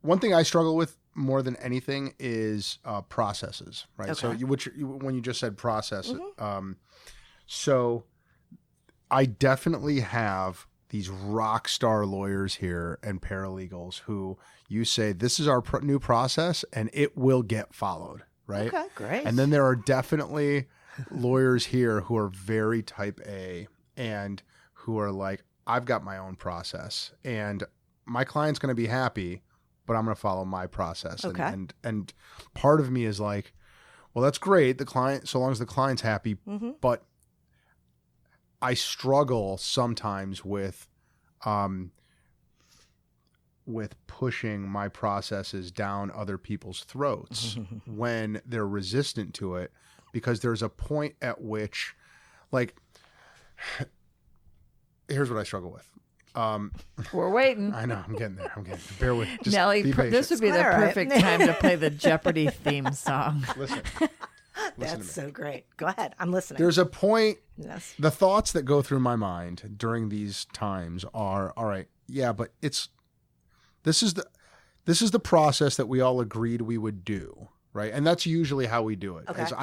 One thing I struggle with more than anything is processes, right?
Okay.
So when you just said process, so I definitely have these rock star lawyers here and paralegals who you say, this is our new process and it will get followed, right?
Okay, great.
And then there are definitely lawyers here who are very type A and who are like, I've got my own process and my client's going to be happy, but I'm going to follow my process.
Okay.
And part of me is like, well, that's great. The client, so long as the client's happy, but I struggle sometimes with pushing my processes down other people's throats when they're resistant to it, because there's a point at which, like, here's what I struggle with.
We're waiting.
I know, I'm getting there. Bear with. Just
Nelly,
be
this would
patient.
be the
All right.
perfect time to play the Jeopardy theme song.
Listen to
That's
me.
so great. Go ahead. I'm listening.
There's a point.
Yes.
The thoughts that go through my mind during these times are, all right, yeah, but this is the process that we all agreed we would do, right? And that's usually how we do it.
Okay.
Is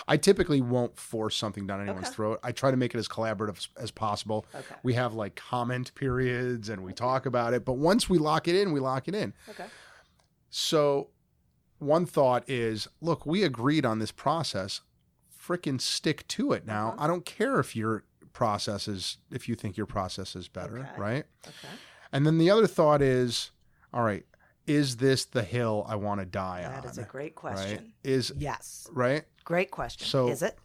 I typically won't force something down anyone's
Okay.
throat. I try to make it as collaborative as possible.
Okay.
We have like comment periods and we talk about it, but once we lock it in, we lock it in.
Okay.
So one thought is, look, we agreed on this process. Frickin' stick to it now. I don't care if you think your process is better,
Okay.
right?
Okay.
And then the other thought is, all right, is this the hill I want to die on?
That is a great
Right?
question.
Is
Yes.
right?
Great question.
So-
Is it?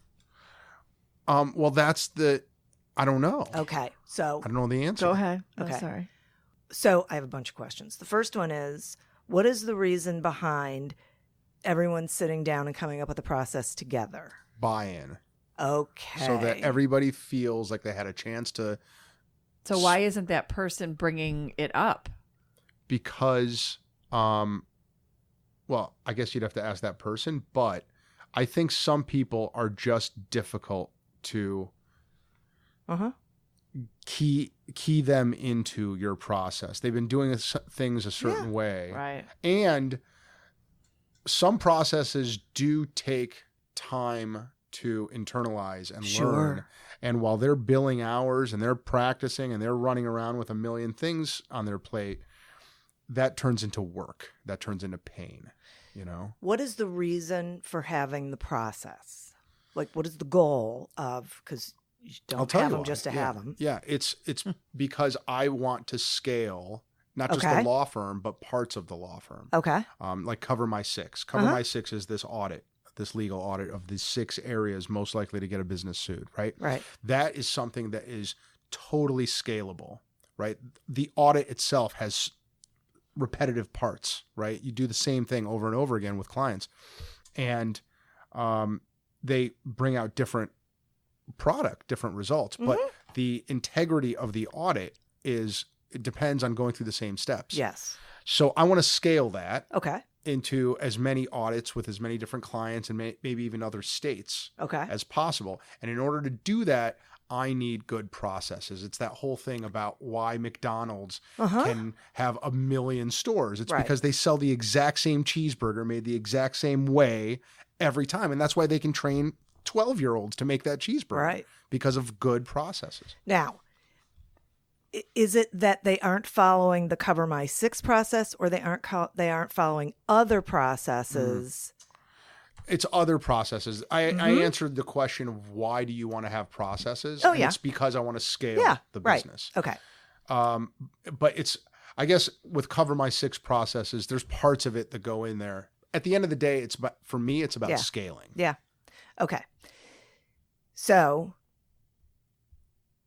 Well, I don't know.
Okay. So
I don't know the answer.
Go ahead.
Okay.
Oh, sorry.
So I have a bunch of questions. The first one is, what is the reason behind everyone sitting down and coming up with a process together?
Buy-in.
Okay.
So that everybody feels like they had a chance to,
So why isn't that person bringing it up?
because, well, I guess you'd have to ask that person, but I think some people are just difficult to key them into your process. They've been doing things a certain way.
Right.
And some processes do take time to internalize and
Sure.
learn. And while they're billing hours and they're practicing and they're running around with a million things on their plate, that turns into work. That turns into pain, you know?
What is the reason for having the process? Like, what is the goal of, because you
I'll
don't
tell
have
you
them
why.
just to have them.
Yeah, it's because I want to scale not just
Okay.
the law firm, but parts of the law firm.
Okay.
Like Cover My Six. Cover My Six is this audit, this legal audit of the 6 areas most likely to get a business sued, right?
Right.
That is something that is totally scalable, right? The audit itself has repetitive parts, right? You do the same thing over and over again with clients, and they bring out different results, but the integrity of the audit it depends on going through the same steps.
Yes.
So I want to scale that
Okay.
into as many audits with as many different clients and maybe even other states
Okay.
as possible. And in order to do that, I need good processes. It's that whole thing about why McDonald's can have 1 million stores. It's
Right.
because they sell the exact same cheeseburger made the exact same way every time. And that's why they can train 12-year-olds to make that cheeseburger.
Right.
Because of good processes.
Now, is it that they aren't following the Cover My Six process, or they aren't following other processes?
It's other processes. I answered the question of why do you want to have processes?
Oh,
and
yeah.
It's because I want to scale the business.
Right. Okay.
But it's, I guess with Cover My Six processes, there's parts of it that go in there. At the end of the day, for me, it's about scaling.
Yeah. Okay. So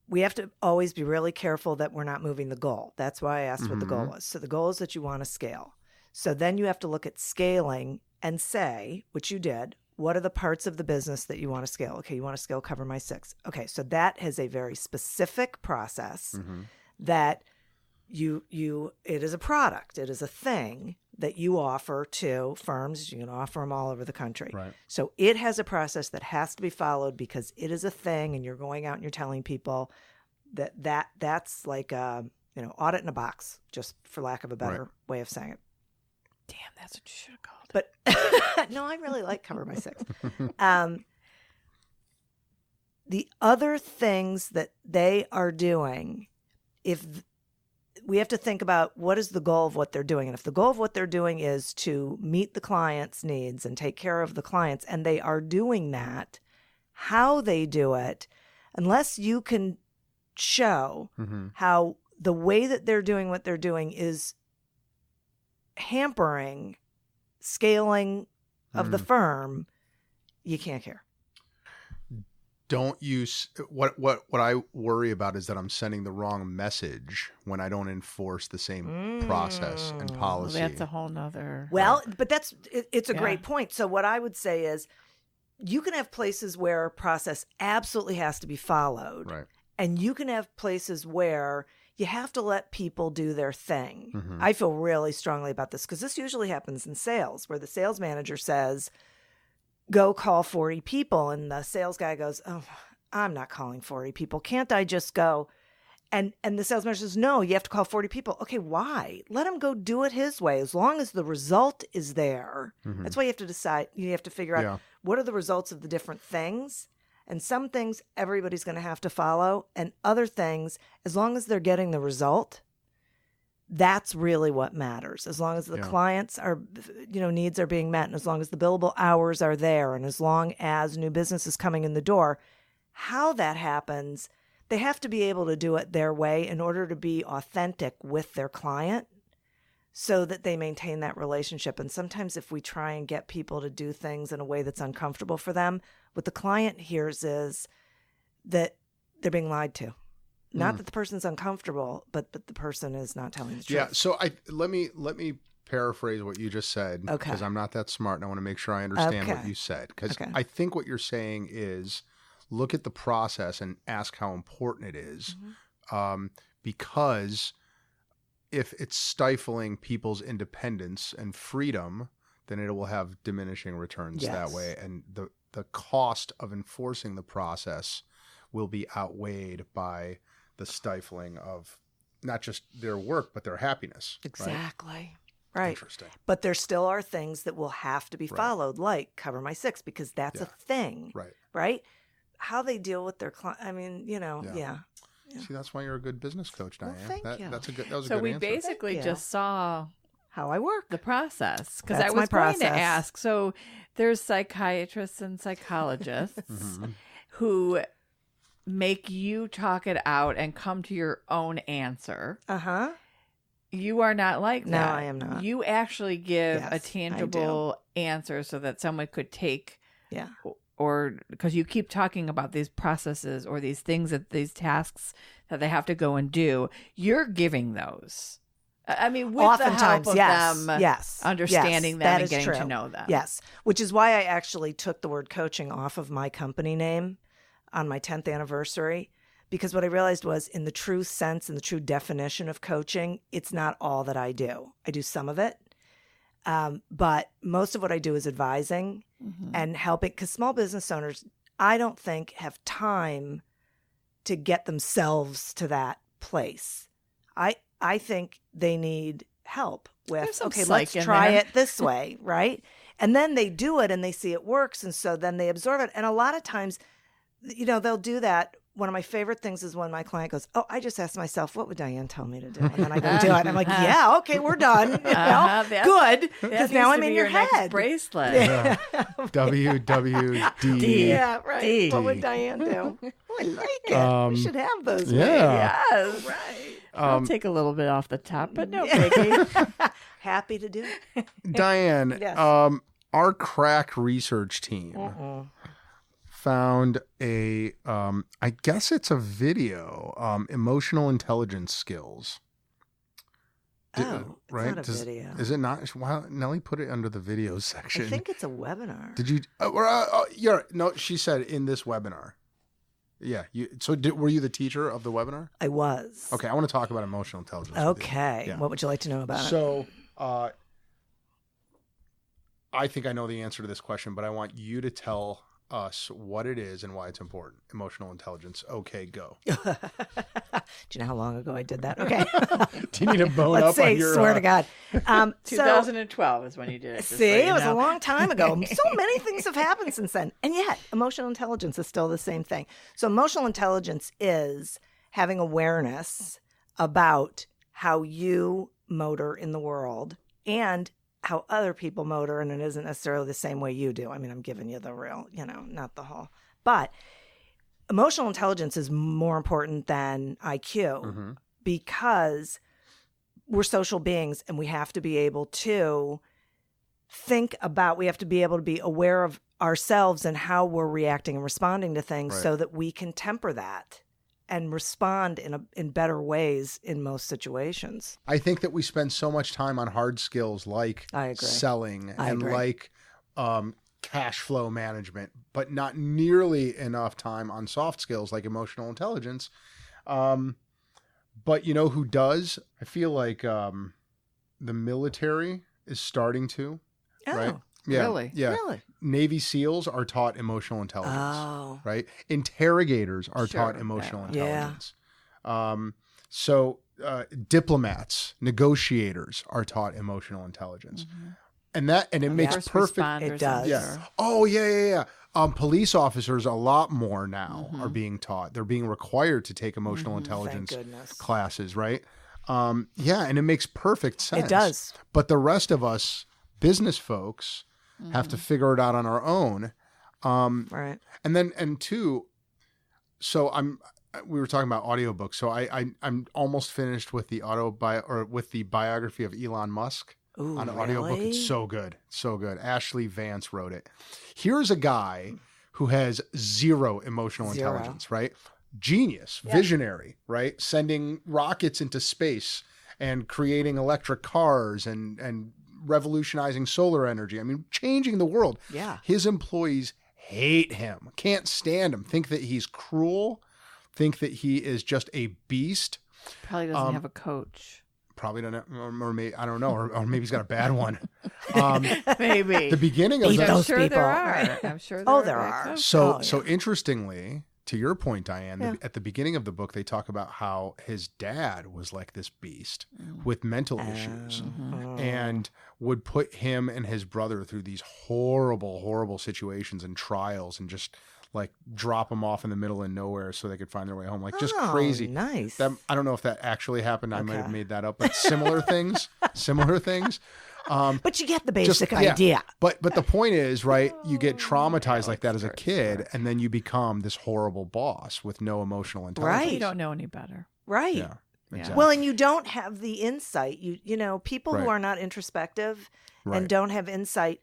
we have to always be really careful that we're not moving the goal. That's why I asked what the goal was. So the goal is that you want to scale. So then you have to look at scaling and say, which you did, what are the parts of the business that you want to scale? Okay, you want to scale Cover My Six. Okay, so that has a very specific process that it is a product. It is a thing that you offer to firms. You can offer them all over the country.
Right.
So it has a process that has to be followed because it is a thing, and you're going out and you're telling people that's like audit in a box, just for lack of a better way of saying it.
Damn, that's what you should have called it.
But no, I really like Cover My Six. The other things that they are doing, we have to think about what is the goal of what they're doing. And if the goal of what they're doing is to meet the client's needs and take care of the clients, and they are doing that, how they do it, unless you can show how the way that they're doing what they're doing is hampering scaling of the firm, you can't care.
Don't use what I worry about is that I'm sending the wrong message when I don't enforce the same process and policy.
Well, that's a whole nother.
Well, but it's a great point. So what I would say is you can have places where process absolutely has to be followed.
Right.
And you can have places where you have to let people do their thing. I feel really strongly about this because this usually happens in sales where the sales manager says, go call 40 people. And the sales guy goes, oh, I'm not calling 40 people. Can't I just go? And the sales manager says, no, you have to call 40 people. Okay, why? Let him go do it his way. As long as the result is there. That's why you have to decide. You have to figure out what are the results of the different things. And some things everybody's going to have to follow. And other things, as long as they're getting the result, that's really what matters. As long as the clients are, needs are being met, and as long as the billable hours are there, and as long as new business is coming in the door, how that happens, they have to be able to do it their way in order to be authentic with their client so that they maintain that relationship. And sometimes if we try and get people to do things in a way that's uncomfortable for them, what the client hears is that they're being lied to. Not that the person's uncomfortable, but the person is not telling the truth.
Yeah. So let me paraphrase what you just said because I'm not that smart and I want to make sure I understand what you said. Because I think what you're saying is look at the process and ask how important it is. Because if it's stifling people's independence and freedom, then it will have diminishing returns that way. And the cost of enforcing the process will be outweighed by the stifling of not just their work, but their happiness.
Exactly. Right.
Interesting.
But there still are things that will have to be followed, like Cover My Six, because that's a thing.
Right.
Right? How they deal with their client. I mean, See,
that's why you're a good business coach, Diane.
Thank you.
That was a good
So we
answer.
basically just saw
how I work.
The process. Because I
That's
was
my
going to
process.
ask. So there's psychiatrists and psychologists who make you talk it out and come to your own answer.
Uh-huh.
You are not like
No,
that.
I am not.
You actually give
Yes,
a
I
tangible answer so that someone could take,
Yeah.
or because you keep talking about these processes or these things, that these tasks that they have to go and do. You're giving those. I mean, with
Oftentimes,
the help of
yes,
them
yes,
understanding
yes,
them
that
and
is
getting to
true.
know them.
Yes, which is why I actually took the word coaching off of my company name on my 10th anniversary, because what I realized was, in the true sense and the true definition of coaching, it's not all that I do. I do some of it, but most of what I do is advising and helping, because small business owners, I don't think, have time to get themselves to that place. I think they need help
There's
with,
some
okay,
psych
let's
in
try
there.
it this way, right? And then they do it and they see it works. And so then they absorb it. And a lot of times, they'll do that. One of my favorite things is when my client goes, oh, I just asked myself, what would Diane tell me to do? And then I go do it. And I'm like, yeah, okay, we're done. Good. Because now I'm in your
next
head.
bracelet.
Yeah. WWD.
Yeah, right.
D.
What would Diane do? Oh, I like it. We should have those.
Yeah.
Yes.
Right.
I'll take a little bit off the top, but no biggie.
Happy to do it.
Diane,
Yes.
our crack research team found a, I guess it's a video, emotional intelligence skills.
Oh, it's
right?
not a video.
Is it not? Wow, Nellie put it under the videos
I
section.
think it's a webinar.
Did you? Yeah. No, she said in this webinar. Yeah. Were you the teacher of the webinar?
I was.
Okay, I want to talk about emotional intelligence. with you.
Okay.
Yeah.
What would you like to know about it?
So, I think I know the answer to this question, but I want you to tell us what it is and why it's important. Emotional intelligence. Okay, go.
Do you know how long ago I did that? Okay.
Do you need a bone
Let's
up
see.
on your?
Swear to God.
2012 is when you did it. just
See,
so you
it was
know.
a long time ago. So many things have happened since then. And yet, emotional intelligence is still the same thing. So emotional intelligence is having awareness about how you motor in the world and how other people motor, and it isn't necessarily the same way you do. I mean, I'm giving you the real, not the whole. But emotional intelligence is more important than IQ because we're social beings and we have to be able to we have to be able to be aware of ourselves and how we're reacting and responding to things
Right.
so that we can temper that and respond in better ways in most situations.
I think that we spend so much time on hard skills like
I agree.
selling
I
and
agree.
like cash flow management, but not nearly enough time on soft skills like emotional intelligence. But you know who does? I feel like the military is starting to.
Oh,
Right? Yeah,
Really?
Yeah.
really?
Navy SEALs are taught emotional intelligence.
Oh,
Right? Interrogators are
Sure,
taught emotional
yeah.
intelligence. So diplomats, negotiators are taught emotional intelligence. And it makes
First
perfect.
responders,
It does.
I'm
Yeah.
sure.
Oh, yeah. Police officers a lot more now are being taught. They're being required to take emotional
thank
intelligence
goodness.
classes, right? Yeah, and it makes perfect sense.
It does.
But the rest of us business folks have to figure it out on our own.
Right.
And two, so we were talking about audiobooks. So I'm almost finished with the biography of Elon Musk.
Ooh,
On an audiobook.
really?
It's so good. So good. Ashley Vance wrote it. Here's a guy who has zero emotional
Zero.
intelligence, right? Genius, visionary, right? Sending rockets into space and creating electric cars and revolutionizing solar energy. I mean, changing the world.
Yeah.
His employees hate him, can't stand him, think that he's cruel, think that he is just a beast.
Probably doesn't have a coach.
Probably don't know, or maybe, I don't know, or maybe he's got a bad one.
Maybe.
The beginning of
Beat
that.
those
I'm sure
people.
there are. I'm sure
Oh,
there
there
are.
are.
coaches.
So,
Oh,
so
yeah.
interestingly, to your point, Diane,
Yeah.
at the beginning of the book, they talk about how his dad was like this beast with mental issues and would put him and his brother through these horrible, horrible situations and trials and just like drop them off in the middle of nowhere so they could find their way home. Like just
Oh,
crazy.
nice.
That, I don't know if that actually happened. I might have
Okay.
made that up, but similar things.
But you get the
Just-
basic
yeah.
idea.
But the point is, right, you get traumatized like that as a
Alex
kid,
Kurtzberg.
and then you become this horrible boss with no emotional intelligence.
Right.
You don't know any better.
Right.
Yeah. Exactly.
Well, and you don't have the insight. You know, people who
Right.
are not introspective
Right.
and don't have insight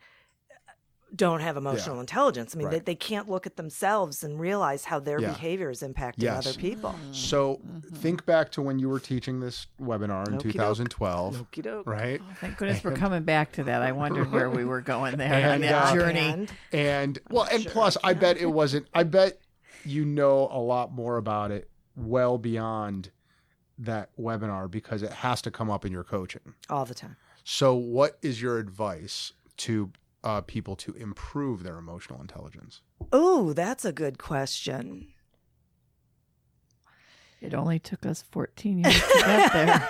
don't have emotional intelligence. I mean,
Right.
they can't look at themselves and realize how their
Yeah.
behavior is impacting
Yes.
other people.
So think back to when you were teaching this webinar in
Okey-doke.
2012,
Okie doke.
right?
Oh, thank goodness we're coming back to that. I wondered where we were going there on
And,
that journey.
And
And plus, I bet it wasn't. I bet you know a lot more about it well beyond that webinar because it has to come up in your coaching.
all the time.
So, what is your advice to people to improve their emotional intelligence?
Oh, that's a good question.
It only took us 14 years to get there.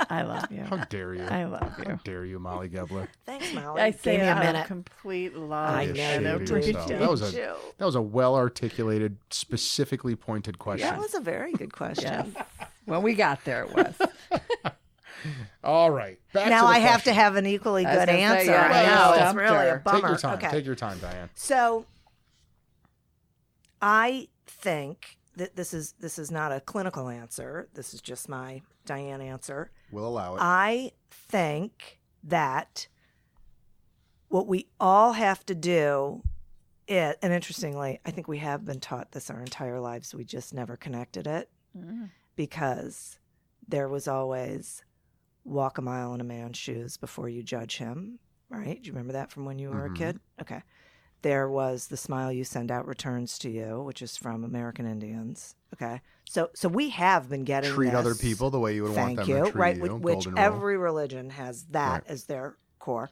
I love you.
How dare you?
I love
How
you.
dare you, Molly Gebler?
Thanks, Molly.
I say
Give me
it
a
out of
minute.
complete love.
I
You
know
shame
you
and
do.
yourself.
appreciation.
That was a well-articulated, specifically pointed question.
That was a very good question.
Yes. When we got there, it was.
All right. Back
Now
to the
I have to
question.
have an equally
I was
good
gonna say,
answer.
yeah,
I
you
know. It's
stumped
really a
her.
bummer.
Take your time.
Okay.
Take your time, Diane.
So I think that this is not a clinical answer. This is just my Diane answer.
We'll allow it.
I think that what we all have to do is, and interestingly, I think we have been taught this our entire lives. We just never connected it because there was always walk a mile in a man's shoes before you judge him, right? Do you remember that from when you were a kid? Okay. There was the smile you send out returns to you, which is from American Indians. Okay. So we have been getting
Treat
this.
other people the way you would want
Thank
them
you.
to treat
Right,
you.
which
Golden rule.
every religion has that
Right.
as their core.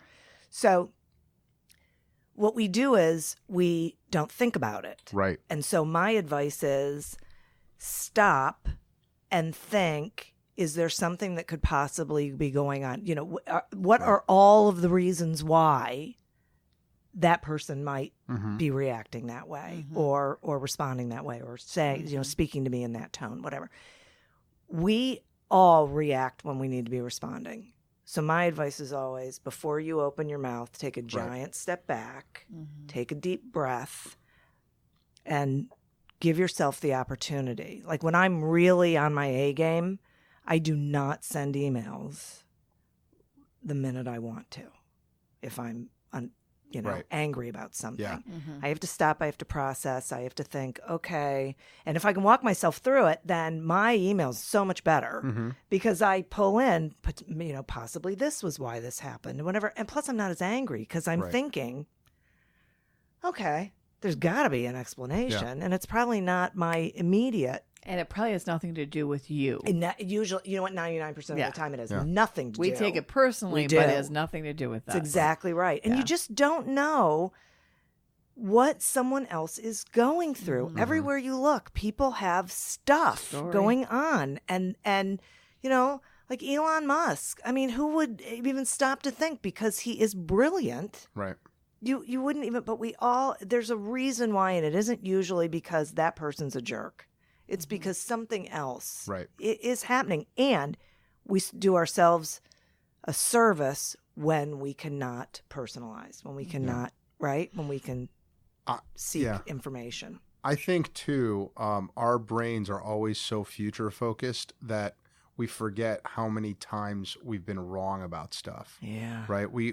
So what we do is we don't think about it.
Right.
And so my advice is stop and think, is there something that could possibly be going on? You know, what are all of the reasons why that person might be reacting that way or responding that way or saying, you know, speaking to me in that tone, whatever. We all react when we need to be responding. So my advice is always, before you open your mouth, take a giant step back, take a deep breath, and give yourself the opportunity. Like when I'm really on my A game, I do not send emails the minute I want to. If I'm,
Right.
angry about something.
Yeah.
I have to stop. I have to process. I have to think, okay. And if I can walk myself through it, then my email's so much better because I pull in, possibly this was why this happened, whatever. And plus, I'm not as angry because I'm
Right.
thinking, okay, there's got to be an explanation, and it's probably not my immediate.
And it probably has nothing to do with you.
And that, usually, you know what? 99% of
Yeah.
the time, it has
Yeah.
nothing to
We
do.
take it personally,
We
but
do.
it has nothing to do with us.
That's exactly right. And
Yeah.
you just don't know what someone else is going through. Everywhere you look, people have stuff
Story.
going on. And like Elon Musk. I mean, who would even stop to think because he is brilliant?
Right.
You wouldn't even, but there's a reason why, and it isn't usually because that person's a jerk. It's because something else
Right.
is happening. And we do ourselves a service when we cannot personalize, when we cannot, right? When we can seek
yeah.
information.
I think too, our brains are always so future focused that we forget how many times we've been wrong about stuff.
Yeah.
Right. We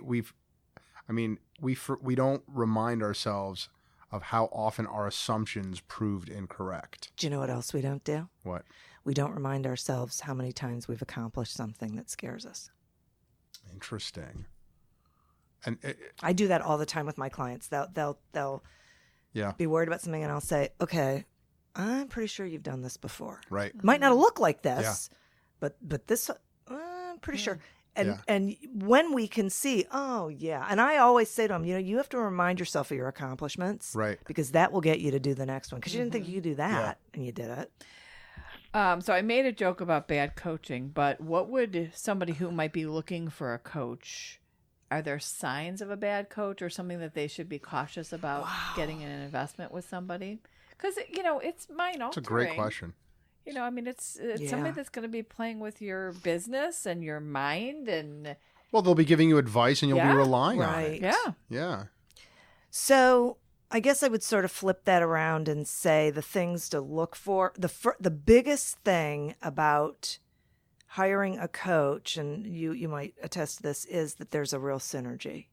don't remind ourselves of how often our assumptions proved incorrect.
Do you know what else we don't do?
What?
We don't remind ourselves how many times we've accomplished something that scares us.
Interesting. And
I do that all the time with my clients. They'll
yeah.
be worried about something, and I'll say, "Okay, I'm pretty sure you've done this before.
Right.
It might not look like this, but this, I'm pretty sure." And when we can see, oh yeah, and I always say to them, you have to remind yourself of your accomplishments,
Right.
Because that will get you to do the next one. Because you didn't think you could do that, and you did it.
So I made a joke about bad coaching, but what would somebody who might be looking for a coach, are there signs of a bad coach or something that they should be cautious about getting in an investment with somebody? Because, it's mind altering.
That's a great question.
It's somebody that's going to be playing with your business and your mind and...
Well, they'll be giving you advice and you'll be relying on it.
Yeah.
Yeah.
So I guess I would sort of flip that around and say the things to look for. The biggest thing about hiring a coach, and you might attest to this, is that there's a real synergy,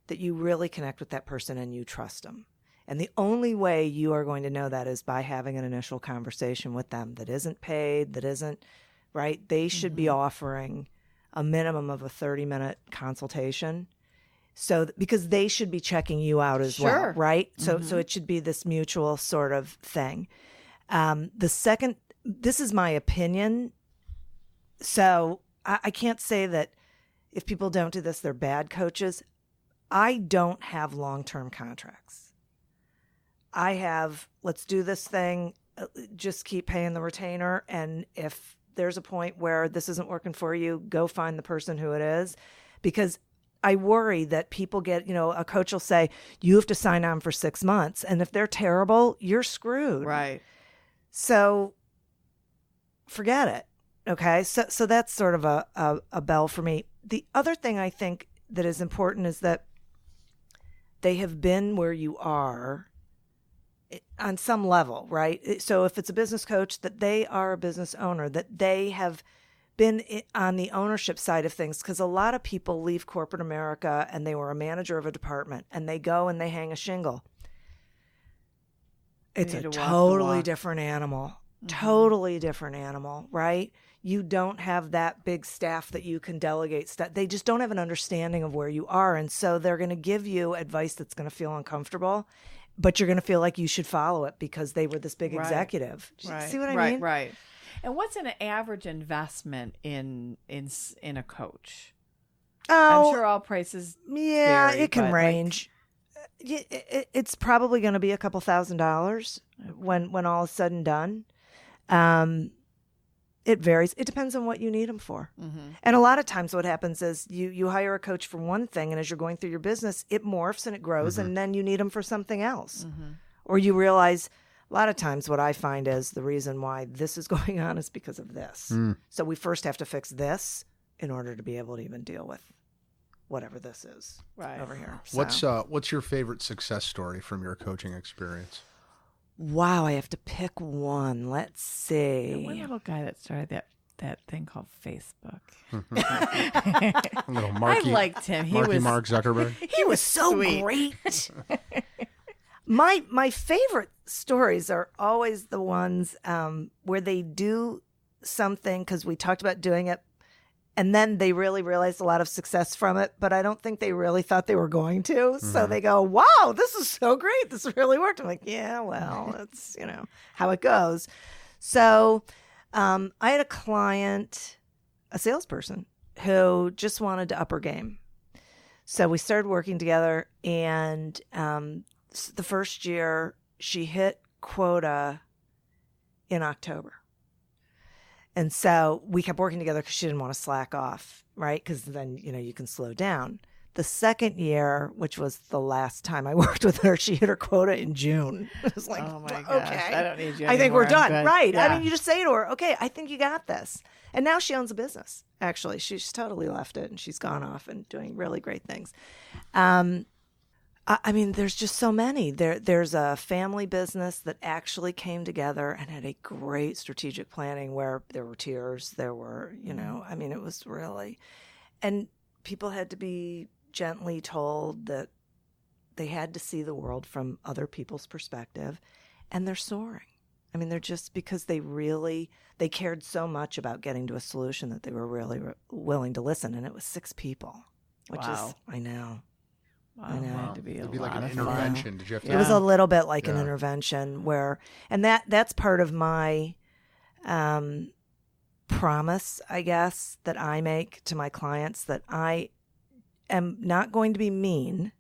that you really connect with that person and you trust them. And the only way you are going to know that is by having an initial conversation with them that isn't paid, that isn't, right? They should be offering a minimum of a 30-minute consultation. So, because they should be checking you out as well, right? So it should be this mutual sort of thing. The second, this is my opinion. So I can't say that if people don't do this, they're bad coaches. I don't have long-term contracts. I have, let's do this thing, just keep paying the retainer. And if there's a point where this isn't working for you, go find the person who it is. Because I worry that people get, a coach will say, you have to sign on for 6 months. And if they're terrible, you're screwed.
Right.
So forget it. Okay. So that's sort of a bell for me. The other thing I think that is important is that they have been where you are on some level, right? So if it's a business coach, that they are a business owner, that they have been on the ownership side of things, because a lot of people leave corporate America and they were a manager of a department and they go and they hang a shingle. It's a totally different animal, totally different animal, right? You don't have that big staff that you can delegate stuff. They just don't have an understanding of where you are. And so they're going to give you advice that's going to feel uncomfortable, but you're going to feel like you should follow it because they were this big executive. See what I mean?
Right. And what's an average investment in a coach?
Oh,
I'm sure all prices
vary, it can
but
range. It's probably going to be a couple $1,000s when all is said and done. It varies. It depends on what you need them for. And a lot of times what happens is you hire a coach for one thing, and as you're going through your business, it morphs and it grows, and then you need them for something else. Or you realize, a lot of times what I find is the reason why this is going on is because of this. So we first have to fix this in order to be able to even deal with whatever this is over here. So.
What's your favorite success story from your coaching experience?
Wow, I have to pick one. Let's see.
The one little guy that started that thing called Facebook.
Little Marky,
I liked him.
Mark Zuckerberg.
He was so
sweet.
great. My favorite stories are always the ones where they do something, because we talked about doing it, and then they really realized a lot of success from it, but I don't think they really thought they were going to. So they go, wow, this is so great. This really worked. I'm like, yeah, well, that's, how it goes. So I had a client, a salesperson, who just wanted to up her game. So we started working together, and the first year she hit quota in October. And so we kept working together because she didn't want to slack off, right? Because then, you can slow down. The second year, which was the last time I worked with her, she hit her quota in June. It was like,
oh my gosh,
okay,
I don't need you
I think we're
anymore.
done, right?
Yeah.
I mean, you just say to her, okay, I think you got this. And now she owns a business, actually. She's totally left it, and she's gone off and doing really great things. I mean, there's just so many. There's a family business that actually came together and had a great strategic planning where there were tears. There were, I mean, it was really, and people had to be gently told that they had to see the world from other people's perspective, and they're soaring. I mean, they're just, because they cared so much about getting to a solution that they were really willing to listen. And it was 6 people, which is, I know.
Wow,
I know.
Had to be
It'd be
a
like
lot
an
of fun.
intervention. Did you have to?
It was a little bit like an intervention where, and that's part of my promise, I guess, that I make to my clients, that I am not going to be mean,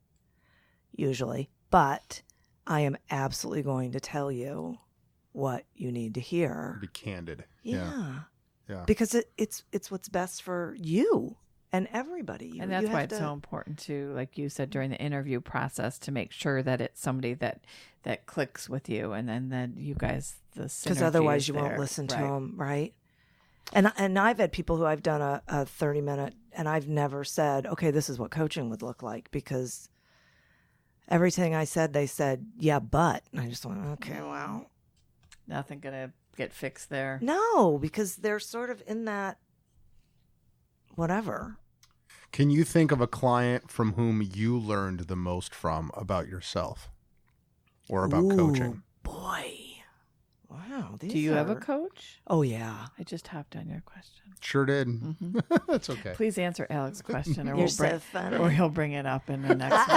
usually, but I am absolutely going to tell you what you need to hear.
Be candid.
Yeah.
Yeah.
Because it's what's best for you. And everybody.
And that's why it's so important to, like you said, during the interview process, to make sure that it's somebody that clicks with you, and then that you guys, the synergy. Because
otherwise you won't listen to them, right? And I've had people who I've done a 30-minute, and I've never said, okay, this is what coaching would look like, because everything I said, they said, yeah, but. And I just went, okay, wow.
Nothing going to get fixed there.
No, because they're sort of in that whatever.
Can you think of a client from whom you learned the most from about yourself or about coaching?
Boy. Wow.
Do you have a coach?
Oh, yeah.
I just hopped on your question.
Sure did. That's okay.
Please answer Alex's question, or
You're so funny.
Or he'll bring it up in the next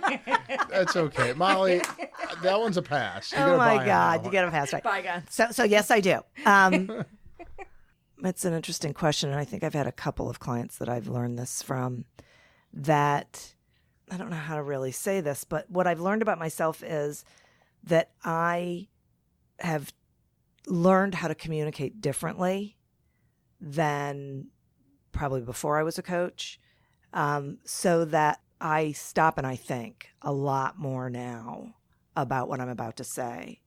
week.
That's okay. Molly, that one's a pass.
Oh, my God. You got a pass, right?
Bygone.
So yes, I do. It's an interesting question, and I think I've had a couple of clients that I've learned this from, that I don't know how to really say this, but what I've learned about myself is that I have learned how to communicate differently than probably before I was a coach, so that I stop and I think a lot more now about what I'm about to say,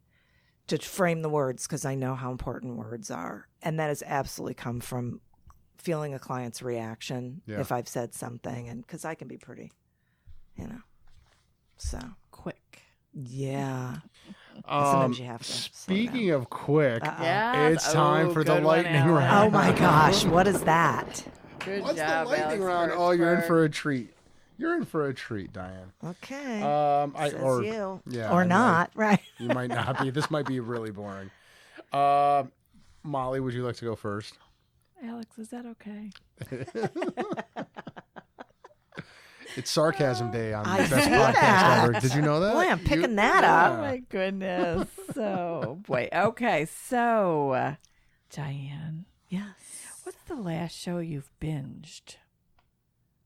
to frame the words, because I know how important words are. And that has absolutely come from feeling a client's reaction if I've said something, and because I can be pretty, so
quick.
Yeah. Sometimes you have to.
Speaking of quick,
yes.
it's time for the lightning round.
Oh my gosh, what is that?
Good
What's
job,
the lightning
Alex
round? Oh, you're in for a treat. You're in for a treat, Diane.
Okay.
Says
you.
Yeah,
or not, right?
You might not be. This might be really boring. Molly, would you like to go first?
Alex, is that okay?
It's sarcasm day on
I
the Best
see
Podcast
that.
Ever. Did you know that?
Boy, I'm picking that
Oh
up.
my goodness. So, boy. Okay, so Diane,
Yes.
what's the last show you've binged?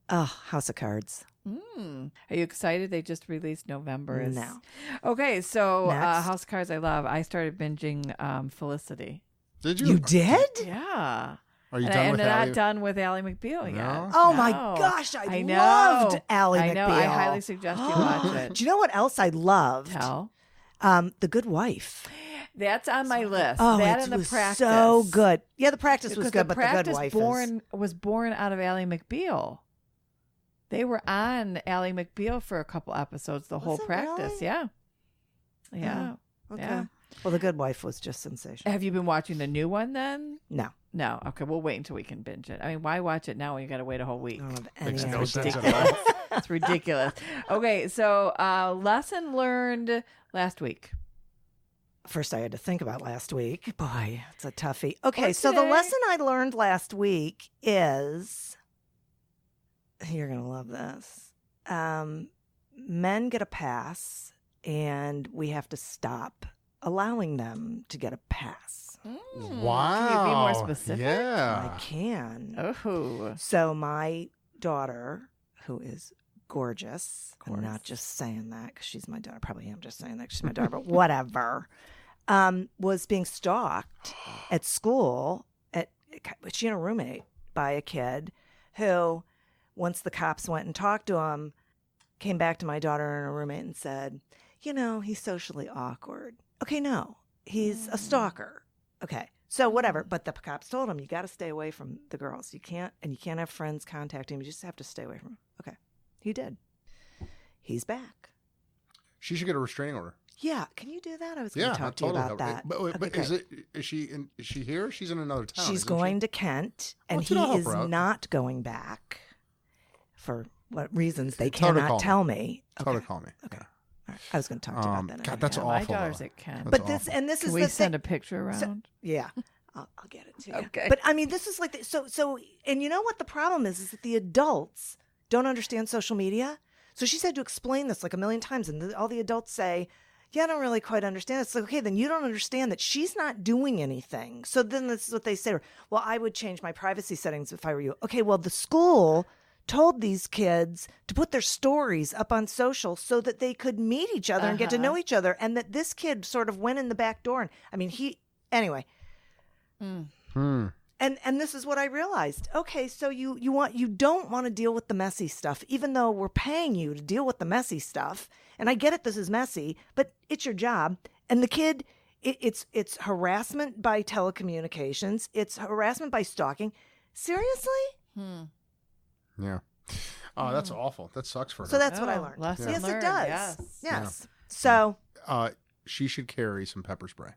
Oh, House of Cards.
Are you excited? They just released November.
No.
Okay, so
Next.
House of Cards I love. I started binging Felicity.
Did you?
You did?
Yeah.
Are you
And
done
I'm
with
not
Ally?
done with Ally McBeal yet.
No?
Oh my
No.
gosh, I
know.
loved Ally
I know.
McBeal.
I highly suggest you watch it.
Do you know what else I loved?
Tell.
The Good Wife.
That's on my list.
Oh,
that
it
and the
was
practice.
so good. Yeah, the practice was
Because
good,
the
but the Good
practice
Wife
was born out of Ally McBeal. They were on Ally McBeal for a couple episodes. The whole
it
practice,
really?
yeah. Yeah.
Okay.
Yeah.
Well, the Good Wife was just sensational.
Have you been watching the new one then?
No.
No. Okay, we'll wait until we can binge it. I mean, why watch it now when you got to wait a whole week?
I don't have any
Makes no
idea.
sense at
Ridiculous.
all.
It's ridiculous. Okay, so lesson learned last week.
First, I had to think about last week. Boy, it's a toughie. Okay,
Or
so the
today.
lesson I learned last week is, you're going to love this. Men get a pass, and we have to stop allowing them to get a pass.
Wow.
Can you be more specific?
Yeah.
I can.
Oh.
So my daughter, who is gorgeous, I'm
course.
not just saying that because she's my daughter. Probably am just saying that 'cause she's my daughter, but whatever. Was being stalked at school. She and a roommate by a kid who, once the cops went and talked to him, came back to my daughter and her roommate and said, he's socially awkward. Okay, no, he's a stalker. Okay, so whatever. But the cops told him, you got to stay away from the girls. You can't have friends contact him. You just have to stay away from him. Okay, he did. He's back.
She should get a restraining order.
Yeah, can you do that? I was going
Yeah,
to talk to you about that.
But
Okay,
is
great.
she here? She's in another town.
She's
isn't
going
she?
to Kent, and
Well,
he
then I'll
is
help her out.
not going back for what reasons they
Tell her to
cannot
call
tell me.
Tell her to call me.
Okay. All right. I was going to talk to you about that.
God,
anyway.
that's
Yeah,
awful.
My daughter's
though.
at Kent.
That's
But
awful.
this
Can
is
we
the
send
thing.
a picture around?
Yeah, I'll get it to you.
Okay.
But I mean, this is like so. And you know what the problem is that the adults don't understand social media. So she's had to explain this like a million times, and all the adults say, "Yeah, I don't really quite understand." It's like, okay, then you don't understand that she's not doing anything. So then this is what they say. Well, I would change my privacy settings if I were you. Okay, well, the school told these kids to put their stories up on social so that they could meet each other and get to know each other, and that this kid sort of went in the back door. And I mean, anyway. And And this is what I realized. Okay, so you don't want to deal with the messy stuff, even though we're paying you to deal with the messy stuff. And I get it, this is messy, but it's your job. And the kid, it's harassment by telecommunications. It's harassment by stalking. Seriously?
Yeah. Oh, that's awful. That sucks for her.
So that's what I learned.
Lesson
Yes,
learned.
it does.
Yes.
Yes. So,
She should carry some pepper spray.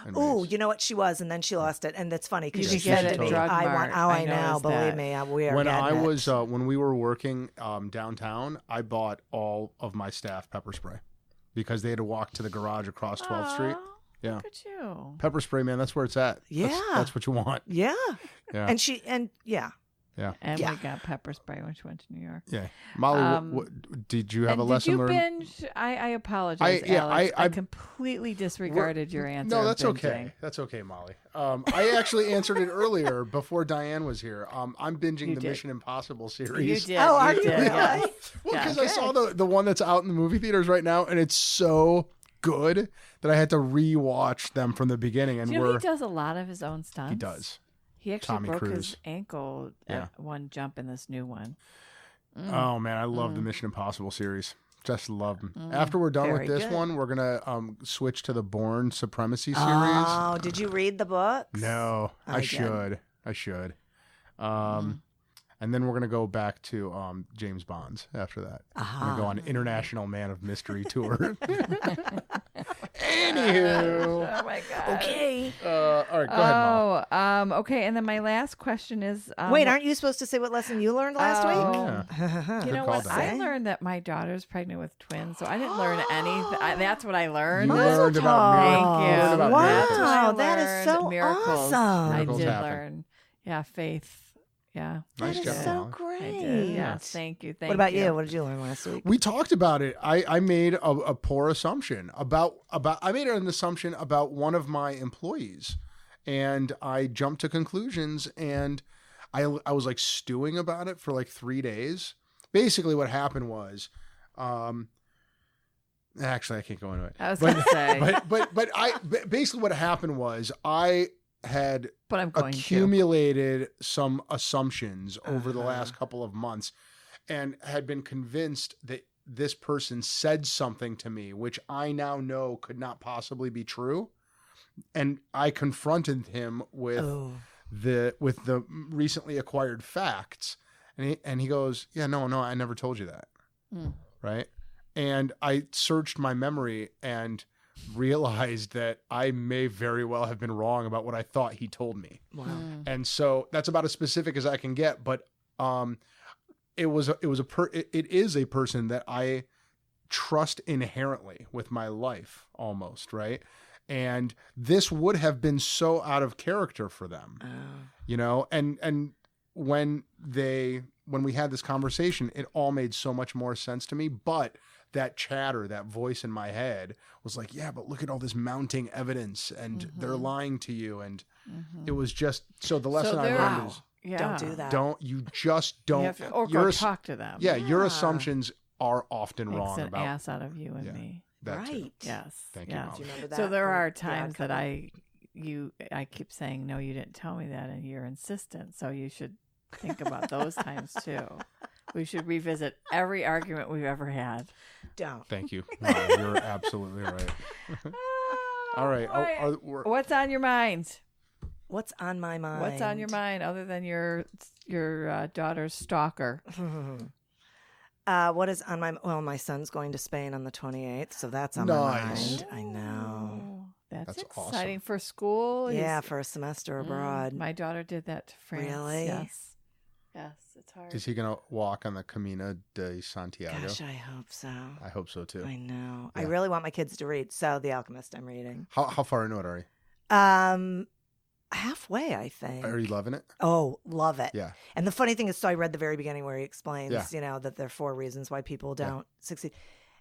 and
oh,
mace.
you know what? She was, and then she lost it. And that's funny because
You
she
should get
said
it
to me,
Drug
I
Mart.
I
I
know,
noticed
believe
that.
me, we are
When
getting
I
it.
was when we were working downtown, I bought all of my staff pepper spray because they had to walk to the garage across 12th Street.
Aw,
Yeah.
Look at you.
Pepper spray, man, that's where it's at.
Yeah.
That's what you want.
Yeah.
Yeah.
And she, and yeah.
Yeah.
And
Yeah.
we got pepper spray when she went to New York.
Yeah. Molly, did you have
And
a lesson
did you
learned?
binge? I apologize,
yeah,
Alex. I
I-
completely disregarded your answer.
No,
of
that's
binging.
okay. That's okay, Molly. I actually answered it earlier before Diane was here. I'm binging
You
the
did.
Mission Impossible
You
series.
did.
Oh, are
you
you
did.
really?
Yes.
Well,
Yeah.
because I saw the one that's out in the movie theaters right now, and it's so good that I had to rewatch them from the beginning. And
Do you know he does a lot of his own stunts?
he does.
He actually
Tommy
broke
Cruise.
his ankle
Yeah.
at one jump in this new one.
Oh man, I love the Mission Impossible series. Just love them. After we're done
Very
with this
good.
one, we're gonna switch to the Bourne Supremacy series.
Oh, did you read the books?
No, I
did.
should. I should. And then we're gonna go back to James Bond's after that. I'm gonna go on International Man of Mystery tour. Anywho,
Oh my god.
Okay.
all right, go ahead, Mom.
Okay, and then my last question is
Wait, aren't you supposed to say what lesson you learned last week?
Yeah.
you know
call,
what?
Diane.
I learned that my daughter's pregnant with twins, so I didn't learn anything. That's what I learned.
You learned about
Thank
miracles.
you.
You learned about
Wow,
miracles.
That's what I
that is
learned.
so
Miracles.
awesome.
I
Miracles
did
happen.
learn. Yeah, faith. Yeah.
Nice
That
job,
is so
Molly.
great.
I did. Yes. Thank you. Thank
What about
you.
you? What did you learn last week?
We talked about it. I made a poor assumption about I made an assumption about one of my employees, and I jumped to conclusions, and I was like stewing about it for like 3 days. Basically, what happened was, actually, I can't go into it.
I was going to say,
But basically what happened was I had
but I'm going to.
accumulated some assumptions over the last couple of months and had been convinced that this person said something to me which I now know could not possibly be true, and I confronted him with the recently acquired facts, and he goes, yeah, no, I never told you that. Right? And I searched my memory and realized that I may very well have been wrong about what I thought he told me.
Wow.
And so that's about as specific as I can get. But it is a person that I trust inherently with my life, almost, right? And this would have been so out of character for them, you know. And when we had this conversation, it all made so much more sense to me. But that chatter, that voice in my head was like, yeah, but look at all this mounting evidence and they're lying to you. And it was just, so the lesson I learned is
Yeah.
Don't do that.
don't
You have to, or go talk to them.
Yeah, your assumptions are often
Makes
wrong
an
about
ass out of you and me.
that too.
Right.
Yes.
Thank you,
yes.
Molly.
Do you remember
So
that
there
from
are
the
times that
outcome?
I keep saying, no, you didn't tell me that, and you're insistent. So you should think about those times too. We should revisit every argument we've ever had.
Don't.
Thank you. Wow, you're absolutely right. All right.
Boy. What's on your mind?
What's on my mind?
What's on your mind other than your daughter's stalker?
What is on my well? My son's going to Spain on the 28th, so that's on my
Nice.
mind. I know.
Oh, that's
awesome.
exciting for school.
Yeah,
He's-
for a semester abroad.
My daughter did that to France.
Really?
Yes. Yes, it's hard.
Is he going to walk on the Camino de Santiago?
Gosh, I hope so.
I hope so too.
I know.
Yeah.
I really want my kids to read. So, The Alchemist, I'm reading.
How far into it are you?
Halfway, I think.
Are you loving it?
Oh, love it.
Yeah.
And the funny thing is, so I read the very beginning where he explains,
Yeah.
you know, that there are 4 reasons why people don't succeed.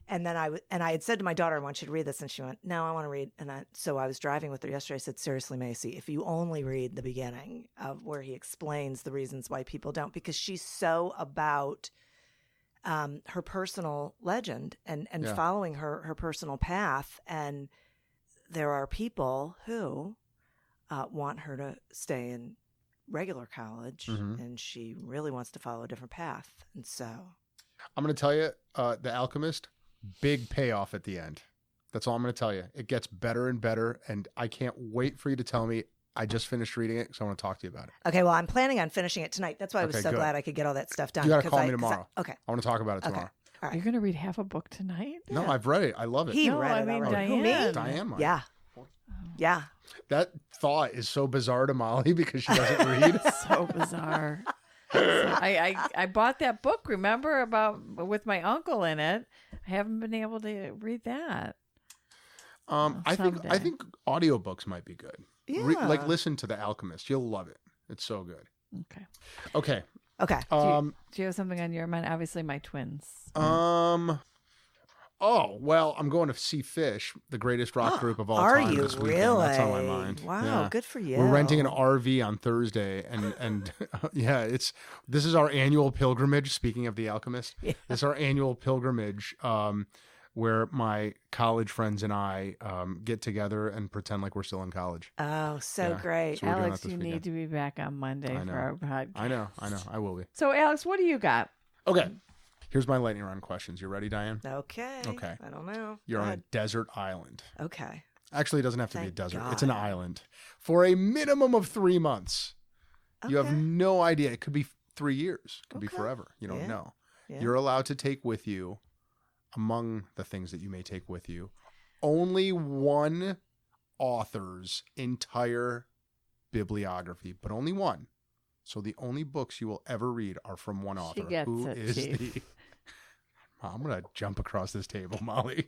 And then I had said to my daughter, I want you to read this. And she went, no, I want to read. So I was driving with her yesterday. I said, seriously, Macy, if you only read the beginning of where he explains the reasons why people don't, because she's so about her personal legend and following her personal path. And there are people who want her to stay in regular college, and she really wants to follow a different path. And so
I'm going to tell you, The Alchemist, big payoff at the end. That's all I'm going to tell you. It gets better and better, and I can't wait for you to tell me. I just finished reading it, so I want to talk to you about it.
Okay, well, I'm planning on finishing it tonight. That's why I was so
good.
glad I could get all that stuff done.
You got to call me tomorrow.
Okay.
I want to talk about it tomorrow.
All right.
You're going to read half a book tonight?
No, I've read it. I love it.
He
No,
read
I
it
mean,
already.
Diane.
Who, me?
Diane might.
Yeah. Yeah.
That thought is so bizarre to Molly because she doesn't read.
So bizarre. I bought that book, remember, with my uncle in it. I haven't been able to read that.
I think audiobooks might be good.
Yeah.
Like listen to The Alchemist. You'll love it. It's so good.
Okay.
Okay.
Do you have something on your mind? Obviously, my twins.
Oh, well, I'm going to see Fish, the greatest rock group of all
Are
time
you
this weekend.
really?
That's on my mind.
Wow,
Yeah.
good for you.
We're renting an RV on Thursday, and yeah, this is our annual pilgrimage. Speaking of The Alchemist, this is our annual pilgrimage where my college friends and I get together and pretend like we're still in college.
Oh, so
Yeah.
great.
So we're doing
Alex,
that this
you
weekend.
need to be back on Monday
I
for
know.
our podcast.
I know, I will be.
So, Alex, what do you got?
Okay, here's my lightning round questions. You ready, Diane?
Okay.
Okay.
I don't know.
You're
Go
on a
ahead.
desert island.
Okay.
Actually, it doesn't have to be a
Thank
desert.
God.
It's an island for a minimum of 3 months. You have
Okay.
no idea. It could be 3 years. It could be
Okay.
forever. You don't
Yeah.
know.
Yeah.
You're allowed to take with you, among the things that you may take with you, only one author's entire bibliography, but only one. So the only books you will ever read are from one author.
gets
Who
it,
is
Chief.
the... I'm going to jump across this table, Molly.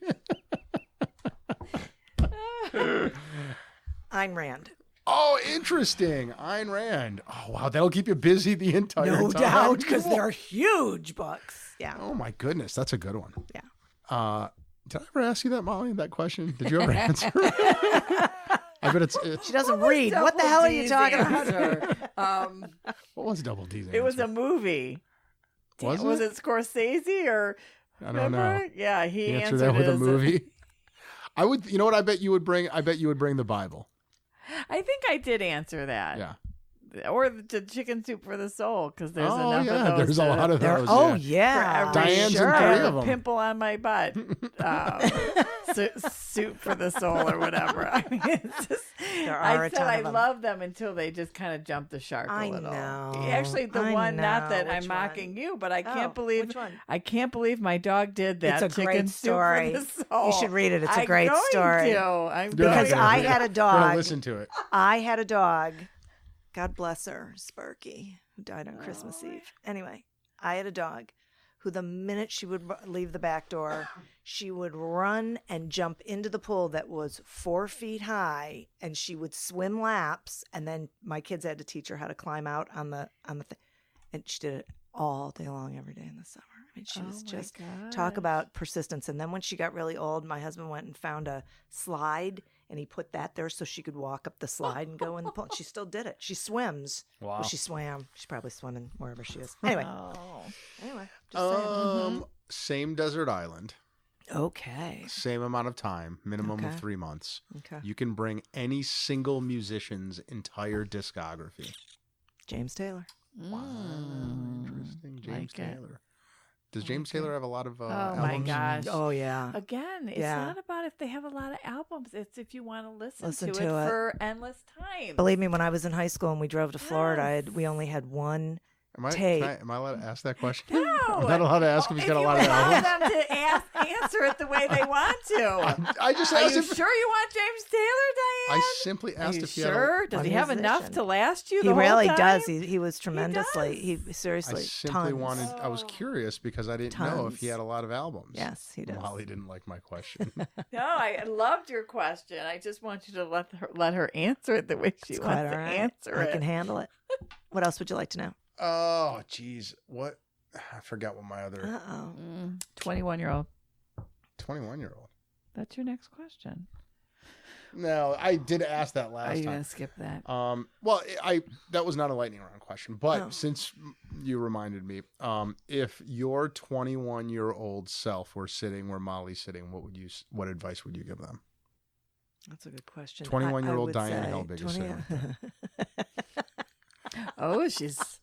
Ayn Rand.
Oh, interesting. Ayn Rand. Oh, wow. That'll keep you busy the entire
No
time.
doubt, because they're huge books. Yeah.
Oh, my goodness. That's a good one.
Yeah.
Did I ever ask you that, Molly, that question? Did you ever answer? I bet it's
She doesn't read. What the hell are you talking about?
what was Double D's
It was a
answer?
movie.
Was
Was
it?
it Scorsese or?
I don't know.
remember? Yeah, he
Answer
answered
that with
it
a
as
movie. I would. You know what? I bet you would bring. I bet you would bring the Bible.
I think I did answer that.
Yeah.
Or the chicken soup for the soul, because there's
Oh
enough
yeah.
of those.
There's a lot of
There-
those.
oh,
yeah.
yeah.
for every
Diane's in
sure.
three
I have
of
a
'em.
pimple on my butt. Soup for the soul or whatever. I mean, it's just,
There are
I
a
said
ton
I
of 'em.
love them until they just kind of jumped the shark
I
a little.
know.
Actually, the
I
one, not that
know.
I'm
Which
mocking
one?
you, but I
Oh,
can't believe
which one?
I can't believe my dog did that.
It's a
chicken
great
soup
story.
For the soul.
You should read it. It's a
I'm
great
going
story.
To. I'm
Because
going
I
to.
had a
We're gonna
dog.
listen to it.
I had a dog. God bless her, Sparky, who died on Christmas Eve. Anyway, I had a dog who the minute she would leave the back door, she would run and jump into the pool that was 4 feet high, and she would swim laps. And then my kids had to teach her how to climb out on the thing, and she did it all day long, every day in the summer. I mean, she was just talk about persistence. And then when she got really old, my husband went and found a slide, and he put that there so she could walk up the slide and go in the pool. And she still did it. She swims.
Wow.
Well, she swam. She's probably swimming wherever she is. Anyway,
Oh.
just saying.
Same desert island,
Okay.
same amount of time, minimum of
Okay.
3 months.
Okay.
You can bring any single musician's entire discography.
James Taylor.
Wow, interesting. James
Like it.
Taylor. Does James Taylor have a lot of
Oh
albums?
my gosh.
Oh, yeah.
Again, it's
Yeah.
not about if they have a lot of albums. It's if you want to listen
Listen
to
to
it
it.
for endless time.
Believe me, when I was in high school and we drove to Florida,
Yes.
we only had one
Am I,
tape.
am I allowed to ask that question?
No.
I'm not allowed to ask if he's
If
got a
you
lot of
allow
albums.
them to answer it the way they want to.
I just
Are
asked
you
if
sure you want James Taylor, Diane?
I simply
Are
asked
you
if he had
sure? Does
a
he have enough
musician.
to last you
He
the whole
really
time?
does. He was tremendously.
does.
He
I
seriously
simply
tons.
I was curious because I didn't know if he
Tons.
had a lot of albums.
Yes, he does.
Molly didn't like my question.
No, I loved your question. I just want you to let her answer it the way she
It's
wants
quite
to
all right.
answer
I
it.
can handle it. What else would you like to know?
Oh, geez. What? I forgot what my other
Uh-oh.
21-year-old.
21-year-old.
That's your next question.
No, I did ask that
Are
last
you
time.
going to skip that?
Well, that was not a lightning round question, but
Oh.
since you reminded me, if your 21-year-old self were sitting where Molly's sitting, what advice would you give them?
That's a good question.
21-year-old
I would
Diane
say
Helbig is sitting right
Oh, she's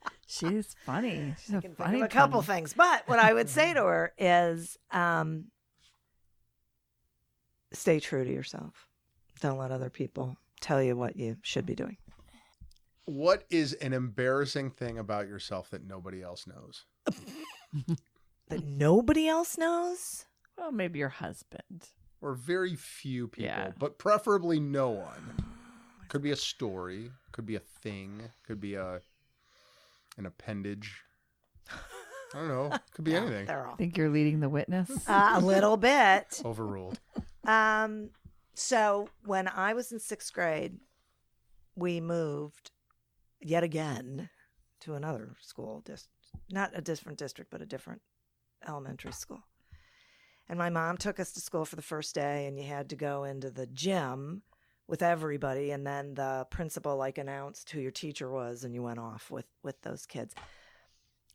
funny. She's a
Think
funny
of a couple
pun.
things. But what I would say to her is stay true to yourself. Don't let other people tell you what you should be doing.
What is an embarrassing thing about yourself that nobody else knows?
That nobody else knows?
Well, maybe your husband.
Or very few people,
Yeah.
but preferably no one. Could be a story, could be a thing, could be an appendage. I don't know. Could be anything.
They're all
Think you're leading the witness?
a little bit.
Overruled.
So when I was in 6th grade, we moved yet again to another school, not a different district, but a different elementary school. And my mom took us to school for the first day, and you had to go into the gym with everybody, and then the principal announced who your teacher was, and you went off with those kids.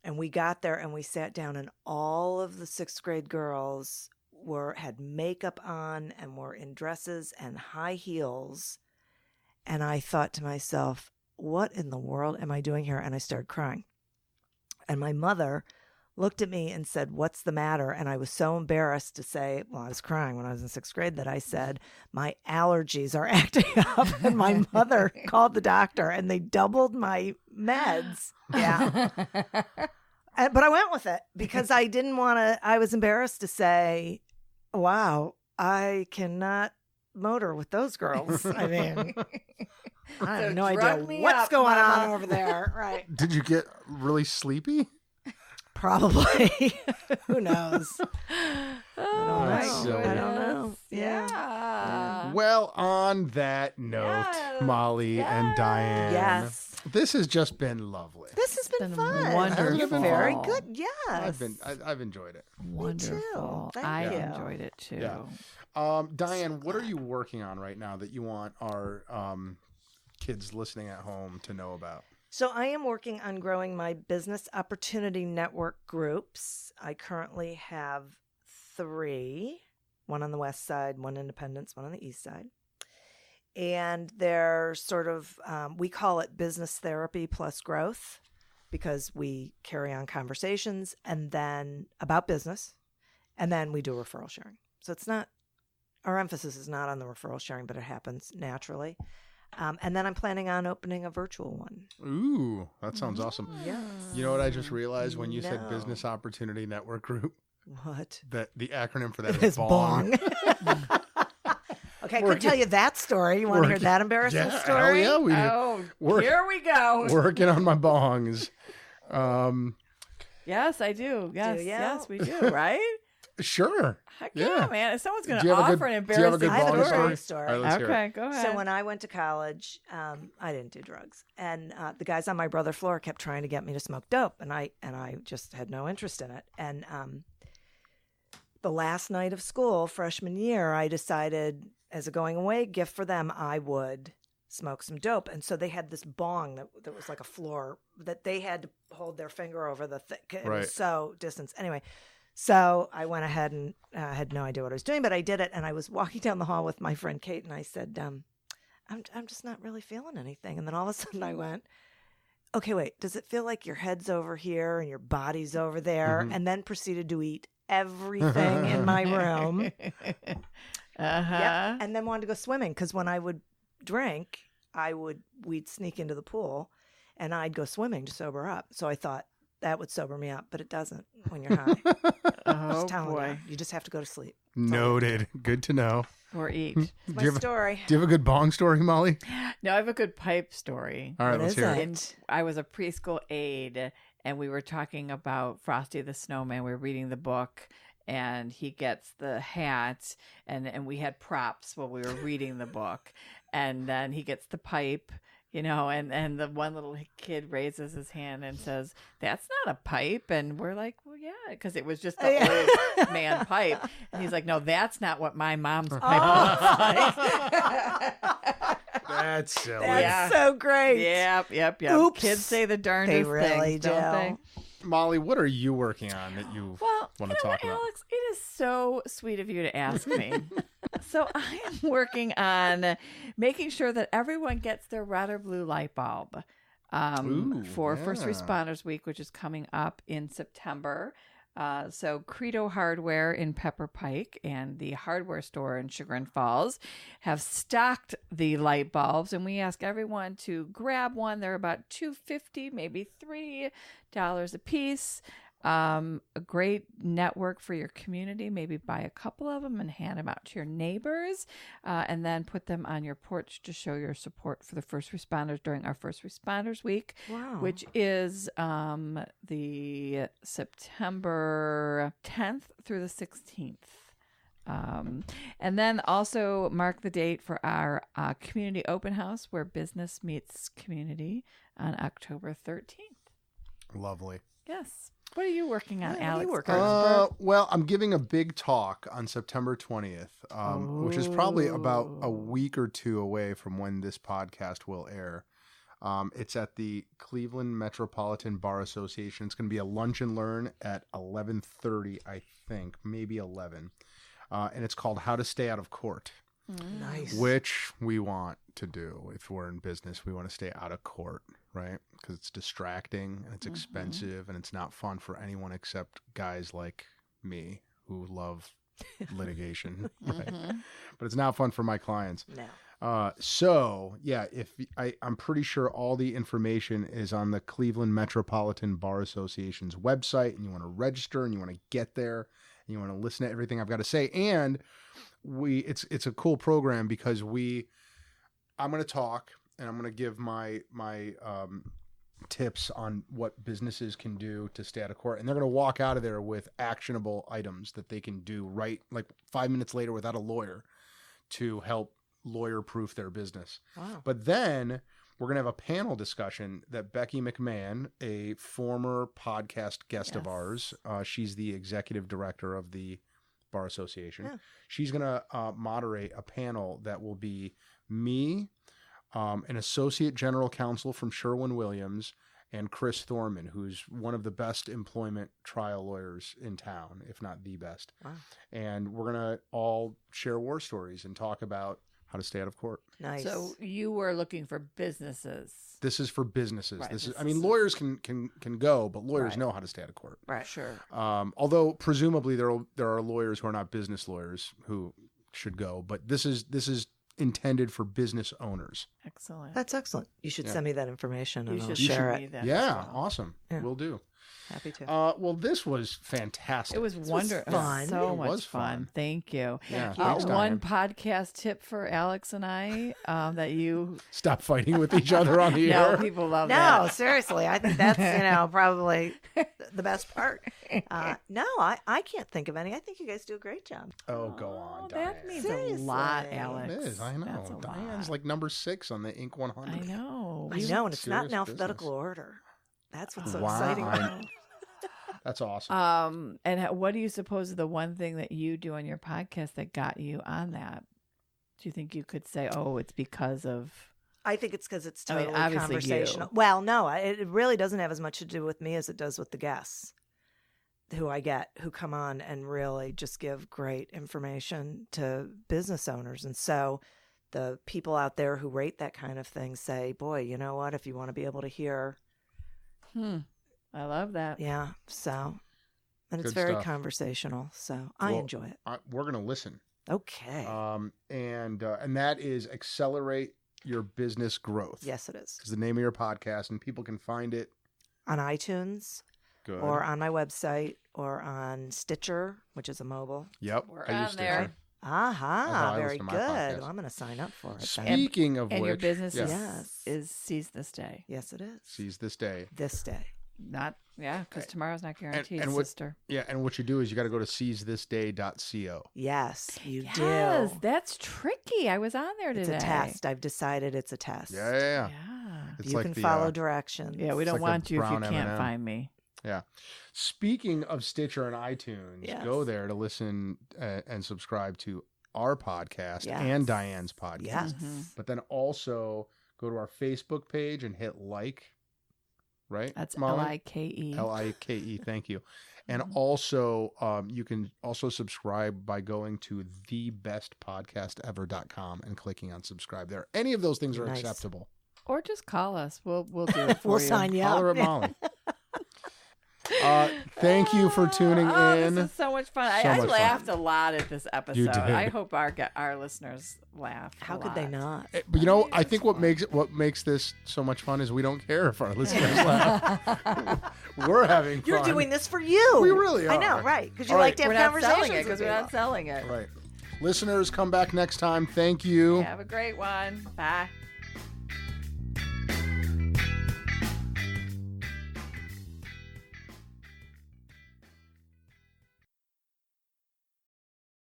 And we got there and we sat down, and all of the 6th grade girls had makeup on and were in dresses and high heels. And I thought to myself, what in the world am I doing here? And I started crying. And my mother looked at me and said, what's the matter? And I was so embarrassed to say, well, I was crying when I was in 6th grade, that I said, my allergies are acting up. And my mother called the doctor and they doubled my meds. Yeah. But I went with it because I didn't want to, I was embarrassed to say, wow, I cannot motor with those girls. I mean, I have no idea what's going on over there. Right.
Did you get really sleepy?
Probably. Who knows?
Oh,
I don't know.
Yeah.
Well, on that note,
Yes.
Molly and Diane.
Yes.
This has just been lovely.
This has been
been
fun.
wonderful.
You're very good. Yes.
I've enjoyed it.
Wonderful.
Thank
I
you.
enjoyed it too.
Yeah. Diane, what are you working on right now that you want our kids listening at home to know about?
So I am working on growing my business opportunity network groups. I currently have 3, one on the west side, one Independence, one on the east side. And they're sort of, we call it business therapy plus growth, because we carry on conversations and then about business, and then we do referral sharing. So it's not, our emphasis is not on the referral sharing, but it happens naturally. And then I'm planning on opening a virtual one.
Ooh, that sounds awesome.
Yes.
You know what I just realized when you said
No.
Business Opportunity Network Group?
What?
That the acronym for that is
It's
BONG.
Okay, I could tell you that story. You want to hear that embarrassing
Yeah,
story?
hell yeah, we do.
Oh,
Work-
here we go.
Working on my bongs.
Yes, I do. Yes,
you?
yes, we do. Right?
Sure.
Heck
Yeah.
yeah, man. If someone's going
Do you
to
have a
offer
good-
an
do you have a
embarrassing
good
I have a
bong
good
story?
bong story.
All right, let's hear it.
Okay, go ahead.
So when I went to college, I didn't do drugs, and the guys on my brother floor kept trying to get me to smoke dope, and I just had no interest in it. And the last night of school, freshman year, I decided as a going away gift for them, I would smoke some dope. And so they had this bong that was like a floor that they had to hold their finger over the thing. It
Right.
was so distance. Anyway, so I went ahead and had no idea what I was doing, but I did it. And I was walking down the hall with my friend Kate, and I said, I'm just not really feeling anything. And then all of a sudden I went, okay, wait, does it feel like your head's over here and your body's over there?
Mhm.
And then proceeded to eat everything in my room.
Uh-huh.
Yep. And then wanted to go swimming, because when I would drink, we'd sneak into the pool and I'd go swimming to sober up. So I thought that would sober me up, but it doesn't when you're high.
Oh,
Just telling
boy.
you just have to go to sleep.
Noted. Good to know.
Or eat.
My
Do you have
story.
a good bong story, Molly?
No, I have a good pipe story.
All right,
What
let's
is
hear
it?
it.
And I was a preschool aide, and we were talking about Frosty the Snowman. We were reading the book, and he gets the hat, and we had props while we were reading the book. And then he gets the pipe, and the one little kid raises his hand and says, "That's not a pipe." And we're like, "Well, yeah," because it was just the old man pipe. And he's like, "No, that's not what my mom's pipe looks like."
That's silly.
That's
Yeah.
so great.
Yep.
Oops.
Kids say the darndest
They really
things, don't they?
do.
Molly, what are you working on that you
Well,
want
you
to
know
talk
what,
about?
Alex, it is so sweet of you to ask me. So I am working on making sure that everyone gets their red or blue light bulb. for First
yeah.
Responders Week, which is coming up in September. So Credo Hardware in Pepper Pike and the hardware store in Chagrin Falls have stocked the light bulbs, and we ask everyone to grab one. They're about $2.50, maybe $3 a piece. A great network for your community. Maybe buy a couple of them and hand them out to your neighbors, and then put them on your porch to show your support for the first responders during our First Responders Week,
Wow.
which is the September 10th through the 16th. And then also mark the date for our community open house where business meets community on October 13th.
Lovely.
Yes. What are you working on,
Yeah, what are
Alex?
you working
Gertzberg?
Well, I'm giving a big talk on September 20th, which is probably about a week or two away from when this podcast will air. It's at the Cleveland Metropolitan Bar Association. It's going to be a lunch and learn at 11:30, I think, maybe 11. And it's called How to Stay Out of Court,
Nice.
which we want to do. If we're in business, we want to stay out of court, right? Because it's distracting and it's expensive and it's not fun for anyone except guys like me who love litigation, right? But it's not fun for my clients.
No.
So yeah, I'm pretty sure all the information is on the Cleveland Metropolitan Bar Association's website, and you want to register and you want to get there and you want to listen to everything I've got to say. And it's a cool program because I'm going to talk and I'm going to give my tips on what businesses can do to stay out of court, and they're going to walk out of there with actionable items that they can do right like 5 minutes later without a lawyer to help lawyer-proof their business.
Wow.
But then we're going to have a panel discussion that Becky McMahon, a former podcast guest of ours, she's the executive director of the Bar Association.
Yeah.
She's going to moderate a panel that will be me, an associate general counsel from Sherwin-Williams, and Chris Thorman, who's one of the best employment trial lawyers in town, if not the best.
Wow.
And we're going to all share war stories and talk about how to stay out of court.
Nice.
So you were looking for businesses.
This is for businesses.
Right,
This is,
this
I mean,
is-
lawyers can go, but lawyers
Right.
know how to stay out of court.
right.
Sure.
Although presumably there are lawyers who are not business lawyers who should go, but this is intended for business owners.
Excellent.
That's excellent. You should
Yeah.
send me that information and
You
I'll
should
share
me
it.
that
Yeah,
as well.
awesome.
Yeah.
We'll do.
Happy to.
Well, this was fantastic.
It was
was
wonderful.
fun.
So
It
much
was
fun.
fun.
Thank you.
Yeah,
Thank you.
thanks,
One
Diane.
podcast tip for Alex and I that you
Stop fighting with each other on the
know
air.
people love
No,
that.
seriously. I think that's, probably the best part. No, I can't think of any. I think you guys do a great job.
Oh, go on,
Oh,
Diane.
that means a lot,
Seriously.
Alex.
It is. I know.
That's a
Diane's
lot.
like number 6 on the Inc. 100.
I know.
I know, and it's not in
serious
alphabetical
business.
order. That's what's so
Wow.
exciting.
I- That's awesome.
And what do you suppose is the one thing that you do on your podcast that got you on that? Do you think you could say, oh, it's because of...
I think it's because it's
I mean,
totally
obviously
conversational.
you.
Well, no, it really doesn't have as much to do with me as it does with the guests who I get, who come on and really just give great information to business owners. And so the people out there who rate that kind of thing say, boy, you know what, if you want to be able to hear,
I love that.
yeah, so, and it's
Good
very
stuff.
conversational. So I
Well,
enjoy it.
We're going to listen.
Okay.
And that is Accelerate Your Business Growth.
Yes, it is.
Is the name of your podcast, and people can find it.
On iTunes
Good.
or on my website or on Stitcher, which is a mobile.
Yep.
We're
I
on
use
there.
Stitcher. That's how
Aha,
I
very
listen
good.
to my podcast.
Well, I'm going to sign up for it. then.
Speaking of
And
which,
your business
yeah.
Yes.
is Seize This Day.
Yes, it is.
Seize this day.
This day.
Not, yeah, because tomorrow's not guaranteed,
and what-
sister.
Yeah, and what you do is you got to go to seizethisday.co.
Yes, you
Yes,
do.
that's tricky. I was on there today.
It's a test. I've decided it's a test.
Yeah, yeah, yeah.
Yeah.
It's
You
like
can
the,
follow directions.
Yeah, we
It's
don't
like the
want you if you
brown
can't
M&M.
find me.
Yeah. Speaking of Stitcher and iTunes,
Yes.
go there to listen and subscribe to our podcast
Yes.
and Diane's podcast.
Yes.
But then also go to our Facebook page and hit like, right?
That's
Molly?
Like.
Like. Thank you. And
Mhm.
also, you can also subscribe by going to thebestpodcastever.com and clicking on subscribe there. Any of those things are
Nice.
acceptable.
Or just call us. We'll do it for
We'll
you.
sign you up.
Holler at Molly. Thank you for tuning in.
This is so much fun.
So
I
much fun.
laughed a lot at this episode.
did.
I hope our listeners laugh.
How could they not?
But I think what makes this so much fun is we don't care if our listeners laugh. We're having fun.
You're doing this for you.
We really are.
I know, right? Because you
All
like
right.
to have
We're not selling
conversations
it because
with
we're
people.
not selling it.
Right. Listeners, come back next time. Thank you.
Have a great one. Bye.